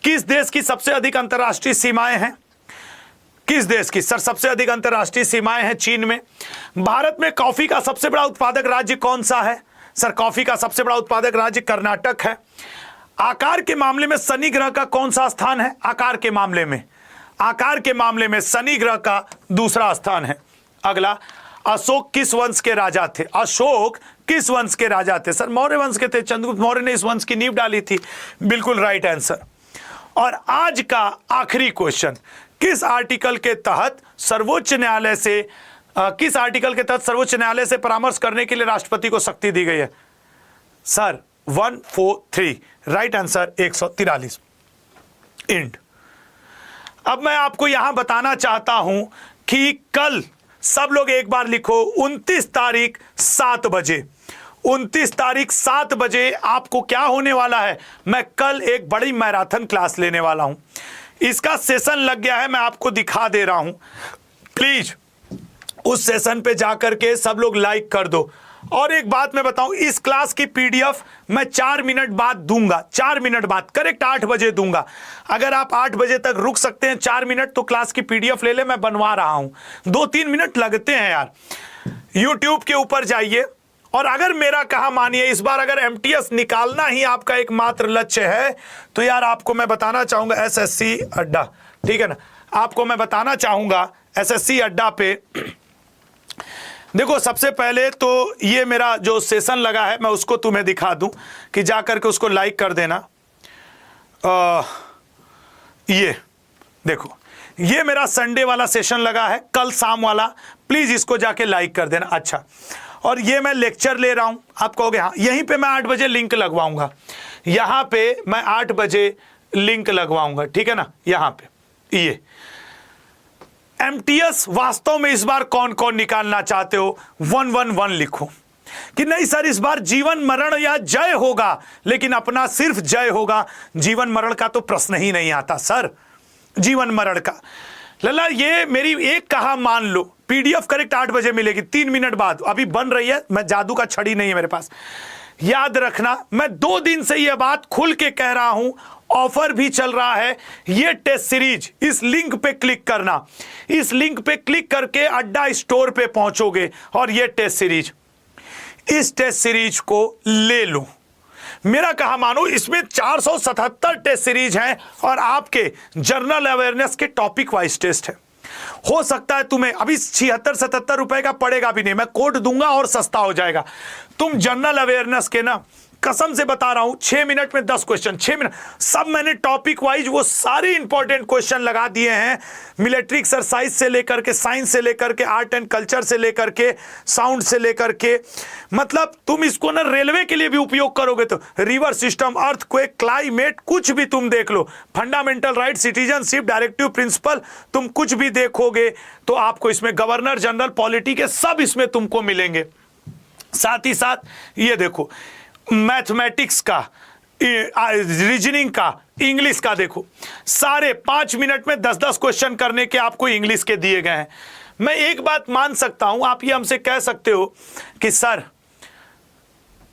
किस देश की सबसे अधिक अंतरराष्ट्रीय सीमाएं हैं? किस देश की सर सबसे अधिक अंतरराष्ट्रीय सीमाएं हैं? चीन में। भारत में कॉफी का सबसे बड़ा उत्पादक राज्य कौन सा है? सर कॉफी का सबसे बड़ा उत्पादक राज्य कर्नाटक है। आकार के मामले में शनि ग्रह का कौन सा स्थान है? आकार के मामले में, आकार के मामले में शनि ग्रह का दूसरा स्थान है। अगला, अशोक किस वंश के राजा थे? अशोक किस वंश के राजा थे? सर मौर्य वंश के थे, चंद्रगुप्त मौर्य ने इस वंश की नींव डाली थी। बिल्कुल राइट आंसर। और आज का आखिरी क्वेश्चन, किस आर्टिकल के तहत सर्वोच्च न्यायालय से किस आर्टिकल के तहत सर्वोच्च न्यायालय से परामर्श करने के लिए राष्ट्रपति को शक्ति दी गई है? सर 143, राइट आंसर 143 इंड। अब मैं आपको यहां बताना चाहता हूं कि कल सब लोग एक बार लिखो, 29 तारीख 7 बजे, 29 तारीख 7 बजे आपको क्या होने वाला है? मैं कल एक बड़ी मैराथन क्लास लेने वाला हूं। इसका सेशन लग गया है, मैं आपको दिखा दे रहा हूं। प्लीज उस सेशन पे जाकर के सब लोग लाइक कर दो। और एक बात मैं बताऊं, इस क्लास की पीडीएफ मैं 4 मिनट बाद दूंगा, 4 मिनट बाद, करेक्ट 8 बजे दूंगा। अगर आप 8 बजे तक रुक सकते हैं 4 मिनट तो क्लास की पीडीएफ ले ले, मैं बनवा रहा हूं। 2-3 मिनट लगते हैं यार। यूट्यूब के ऊपर जाइए, और अगर मेरा कहा मानिए इस बार अगर एमटीएस निकालना ही आपका एकमात्र लक्ष्य है तो यार आपको मैं बताना चाहूंगा एसएससी अड्डा, ठीक है ना, आपको मैं बताना चाहूंगा एसएससी अड्डा पे देखो, सबसे पहले तो ये मेरा जो सेशन लगा है मैं उसको तुम्हें दिखा दूं कि जाकर के उसको लाइक कर देना। ये देखो, ये मेरा संडे वाला सेशन लगा है, कल शाम वाला, प्लीज इसको जाके लाइक कर देना। अच्छा, और ये मैं लेक्चर ले रहा हूं, आप कहोगे हाँ, यहीं पे मैं 8 बजे लिंक लगवाऊंगा, यहां पे मैं 8 बजे लिंक लगवाऊंगा, ठीक है ना। यहां पे ये एमटीएस वास्तव में इस बार कौन कौन निकालना चाहते हो? 111 लिखो कि नहीं सर इस बार जीवन मरण या जय होगा, लेकिन अपना सिर्फ जय होगा, जीवन मरण का तो प्रश्न ही नहीं आता सर, जीवन मरण का। लला ये मेरी एक कहा मान लो, पीडीएफ करेक्ट 8 बजे मिलेगी, 3 मिनट बाद, अभी बन रही है, मैं जादू का छड़ी नहीं है मेरे पास। याद रखना, मैं 2 दिन से यह बात खुल के कह रहा हूं, ऑफर भी चल रहा है, ये टेस्ट सीरीज, इस लिंक पे क्लिक करना, इस लिंक पे क्लिक करके अड्डा स्टोर पे पहुंचोगे और ये टेस्ट सीरीज, इस टेस्ट सीरीज को ले लो। मेरा कहा मानो इसमें 477 टेस्ट सीरीज हैं और आपके जनरल अवेयरनेस के टॉपिक वाइज टेस्ट है। हो सकता है तुम्हें अभी 76-77 रुपए का पड़ेगा भी नहीं, मैं कोड दूंगा और सस्ता हो जाएगा। तुम जनरल अवेयरनेस के ना, कसम से बता रहा हूं, 6 मिनट में 10 क्वेश्चन, 6 मिनट सब मैंने टॉपिक वाइज वो सारे इंपॉर्टेंट क्वेश्चन लगा दिए हैं। मिलिट्री एक्सरसाइज से लेकर के, साइंस से लेकर के, आर्ट एंड कल्चर से लेकर के, साउंड से लेकर के, मतलब तुम इसको ना रेलवे के लिए भी उपयोग करोगे तो रिवर सिस्टम, अर्थक्वेक, क्लाइमेट, कुछ भी तुम देख लो, fundamental right, citizenship, directive principle, तुम कुछ भी देखोगे तो आपको इसमें गवर्नर जनरल, पॉलिटी के सब इसमें तुमको मिलेंगे। साथ ही साथ ये देखो, मैथमेटिक्स का, रीजनिंग का, इंग्लिश का, देखो सारे 5 मिनट में 10-10 क्वेश्चन करने के आपको इंग्लिश के दिए गए हैं। मैं एक बात मान सकता हूं, आप ये हमसे कह सकते हो कि सर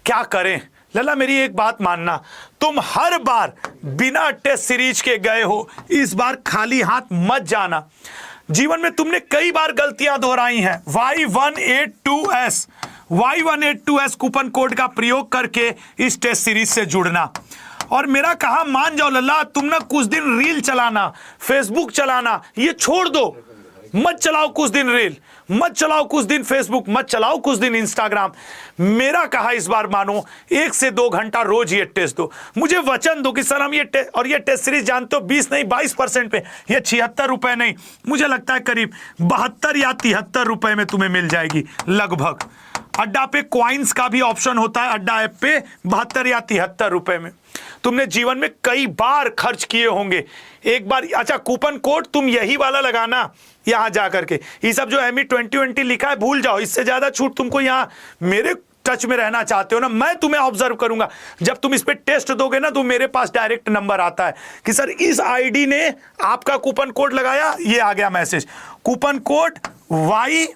क्या करें। लला मेरी एक बात मानना, तुम हर बार बिना टेस्ट सीरीज के गए हो, इस बार खाली हाथ मत जाना। जीवन में तुमने कई बार गलतियां दोहराई हैं। Y182S कूपन कोड का प्रयोग करके इस टेस्ट सीरीज से जुड़ना। और मेरा कहा मान जाओ लल्ला, तुम ना कुछ दिन रील चलाना, फेसबुक चलाना, ये छोड़ दो, मत चलाओ कुछ दिन रील, मत चलाओ कुछ दिन फेसबुक, मत चलाओ कुछ दिन इंस्टाग्राम। मेरा कहा इस बार मानो 1 से 2 घंटा रोज ये टेस्ट दो। मुझे वचन दो कि सर हम ये टेस्ट सीरीज जानते हो 20 नहीं 22% पे, ये 76 रुपए नहीं, मुझे लगता है करीब 72 या 73 रुपए में तुम्हें मिल जाएगी लगभग। अड्डा पे क्वाइंस का भी ऑप्शन होता है, अड्डा ऐप पे 72 या 73 रुपए में। तुमने जीवन में कई बार खर्च किए होंगे, एक बार। अच्छा, कूपन कोड तुम यही वाला लगाना यहां जाकर के। ये सब जो एमी 2020 लिखा है भूल जाओ, इससे ज्यादा छूट तुमको यहां मेरे टच में रहना चाहते हो ना, मैं तुम्हें ऑब्जर्व करूंगा। जब तुम इस पे टेस्ट दोगे ना तो मेरे पास डायरेक्ट नंबर आता है कि सर इस आईडी ने आपका कूपन कोड लगाया, ये आ गया मैसेज, कूपन कोड Y,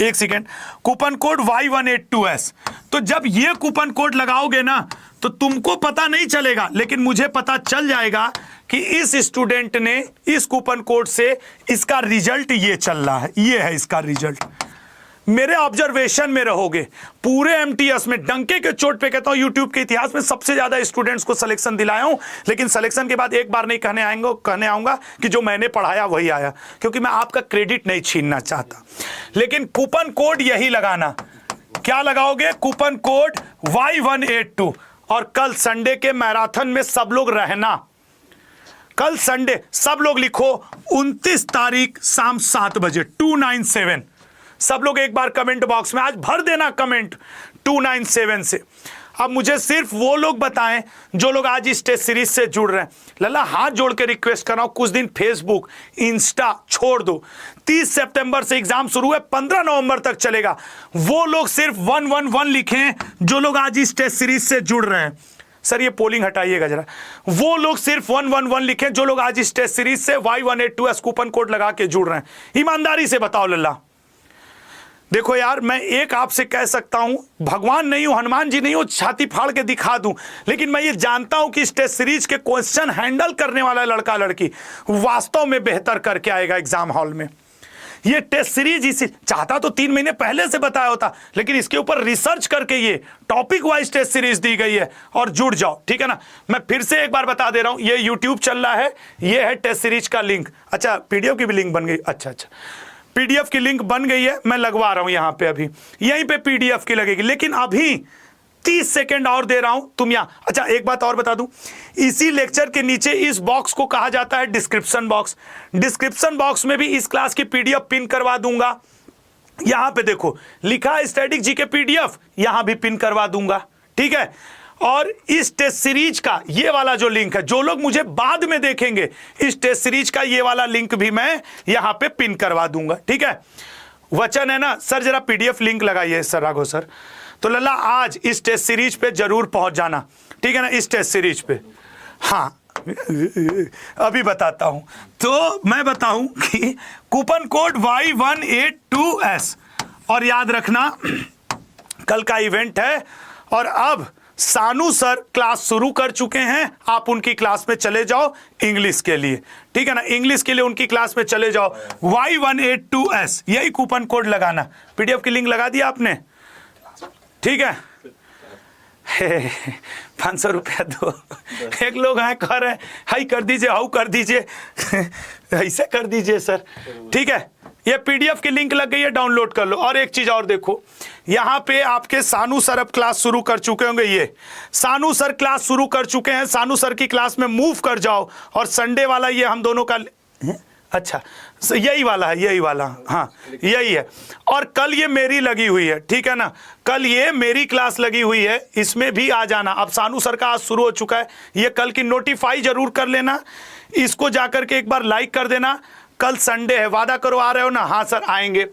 एक सेकेंड, कूपन कोड Y182S। तो जब ये कूपन कोड लगाओगे ना तो तुमको पता नहीं चलेगा, लेकिन मुझे पता चल जाएगा कि इस स्टूडेंट ने इस कूपन कोड से इसका रिजल्ट ये चल रहा है, ये है इसका रिजल्ट। मेरे ऑब्जर्वेशन में रहोगे पूरे एमटीएस में, डंके के चोट पे कहता हूं यूट्यूब के इतिहास में सबसे ज्यादा स्टूडेंट्स को सिलेक्शन दिलाया हूं। लेकिन सिलेक्शन के बाद एक बार नहीं कहने आऊंगा कि जो मैंने पढ़ाया वही आया, क्योंकि मैं आपका क्रेडिट नहीं छीनना चाहता। लेकिन कूपन कोड यही लगाना। क्या लगाओगे? Coupon code Y182। और कल संडे के मैराथन में सब लोग रहना। कल संडे सब लोग लिखो 29 तारीख शाम 7 बजे 297। सब लोग एक बार कमेंट बॉक्स में आज भर देना कमेंट 297 से। अब मुझे सिर्फ वो लोग बताएं जो लोग आज इस टेस्ट सीरीज से जुड़ रहे हैं। लल्ला हाथ जोड़ के रिक्वेस्ट कर रहा हूं, कुछ दिन फेसबुक इंस्टा छोड़ दो। 30 सितंबर से एग्जाम शुरू है, 15 नवंबर तक चलेगा। वो लोग सिर्फ 111 लिखें जो लोग आज इस टेस्ट सीरीज से जुड़ रहे हैं। सर ये पोलिंग हटाइएगा जरा। वो लोग सिर्फ 111 लिखें जो लोग आज इस टेस्ट सीरीज से Y182S कूपन कोड लगा के जुड़ रहे हैं। ईमानदारी से बताओ लल्ला। देखो यार, मैं एक आपसे कह सकता हूं, भगवान नहीं हूं, हनुमान जी नहीं हूं, छाती फाड़ के दिखा दूं, लेकिन मैं ये जानता हूं कि इस टेस्ट सीरीज के क्वेश्चन हैंडल करने वाला लड़का लड़की वास्तव में बेहतर करके आएगा एग्जाम हॉल में। ये टेस्ट सीरीज इसी चाहता तो 3 महीने पहले से बताया होता, लेकिन इसके ऊपर रिसर्च करके ये टॉपिक वाइज टेस्ट सीरीज दी गई है। और जुड़ जाओ, ठीक है ना। मैं फिर से एक बार बता दे रहा हूं, ये यूट्यूब चल रहा है, ये है टेस्ट सीरीज का लिंक। अच्छा, पीडीएफ की भी लिंक बन गई। अच्छा, पीडीएफ की लिंक बन गई है, मैं लगवा रहा हूं यहां पे, अभी यहीं पे पीडीएफ की लगेगी। लेकिन अभी 30 सेकंड और दे रहा हूं तुम यहां। अच्छा, एक बात और बता दूं, इसी लेक्चर के नीचे इस बॉक्स को कहा जाता है डिस्क्रिप्शन बॉक्स। डिस्क्रिप्शन बॉक्स में भी इस क्लास की पीडीएफ पिन करवा दूंगा। यहां पे देखो लिखा है स्टैटिक जी के पीडीएफ, यहां भी पिन करवा दूंगा, ठीक है। और इस टेस्ट सीरीज का ये वाला जो लिंक है, जो लोग मुझे बाद में देखेंगे, इस टेस्ट सीरीज का ये वाला लिंक भी मैं यहां पे पिन करवा दूंगा, ठीक है। वचन है ना सर, जरा पीडीएफ लिंक लगाइए सर, राघव सर। तो लल्ला आज इस टेस्ट सीरीज पे जरूर पहुंच जाना, ठीक है ना, इस टेस्ट सीरीज पे। हाँ, अभी बताता हूं। तो मैं बताऊं कि कूपन कोड Y182S, और याद रखना कल का इवेंट है। और अब सानू सर क्लास शुरू कर चुके हैं, आप उनकी क्लास में चले जाओ इंग्लिश के लिए, ठीक है ना। इंग्लिश के लिए उनकी क्लास में चले जाओ, Y182S, यही कूपन कोड लगाना। पीडीएफ की लिंक लगा दिया आपने, ठीक है। 500 रुपया दो। एक लोग हैं कह रहे हैं हाई कर दीजिए, हाउ कर दीजिए, ऐसे कर दीजिए सर, ठीक है। ये पीडीएफ की लिंक लग गई है, डाउनलोड कर लो। और एक चीज और देखो, यहां पे आपके सानू सर अब क्लास शुरू कर चुके होंगे। ये सानू सर क्लास शुरू कर चुके हैं, सानू सर की क्लास में मूव कर जाओ। और संडे वाला ये हम दोनों का, अच्छा यही वाला है, यही वाला, हाँ यही है। और कल ये मेरी लगी हुई है, ठीक है ना, कल ये मेरी क्लास लगी हुई है, इसमें भी आ जाना। अब सानू सर का आज शुरू हो चुका है, ये कल की नोटिफाई जरूर कर लेना, इसको जाकर के एक बार लाइक कर देना। कल संडे है, वादा करो आ रहे हो ना? हाँ सर आएंगे।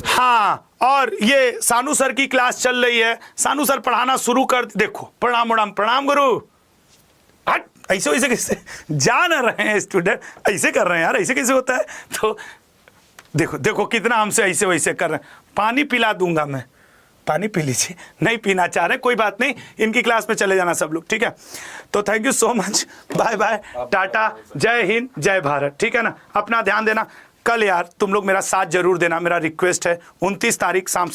हाँ, और ये सानू सर की क्लास चल रही है, सानू सर पढ़ाना शुरू कर, देखो प्रणाम प्रणाम प्रणाम गुरु। हट, ऐसे वैसे कैसे जान रहे हैं स्टूडेंट, ऐसे कर रहे हैं यार, ऐसे कैसे होता है? तो देखो देखो कितना हमसे ऐसे वैसे कर रहे हैं। पानी पिला दूंगा मैं, पानी पी लीजिए। नहीं पीना चाह रहे कोई बात नहीं, इनकी क्लास में चले जाना सब लोग, ठीक है। तो thank you so much, bye bye, tata, Jai Hind, जय भारत, ठीक है ना। अपना ध्यान देना। कल यार तुम लोग मेरा साथ जरूर देना, मेरा रिक्वेस्ट है। 29 तारीख शाम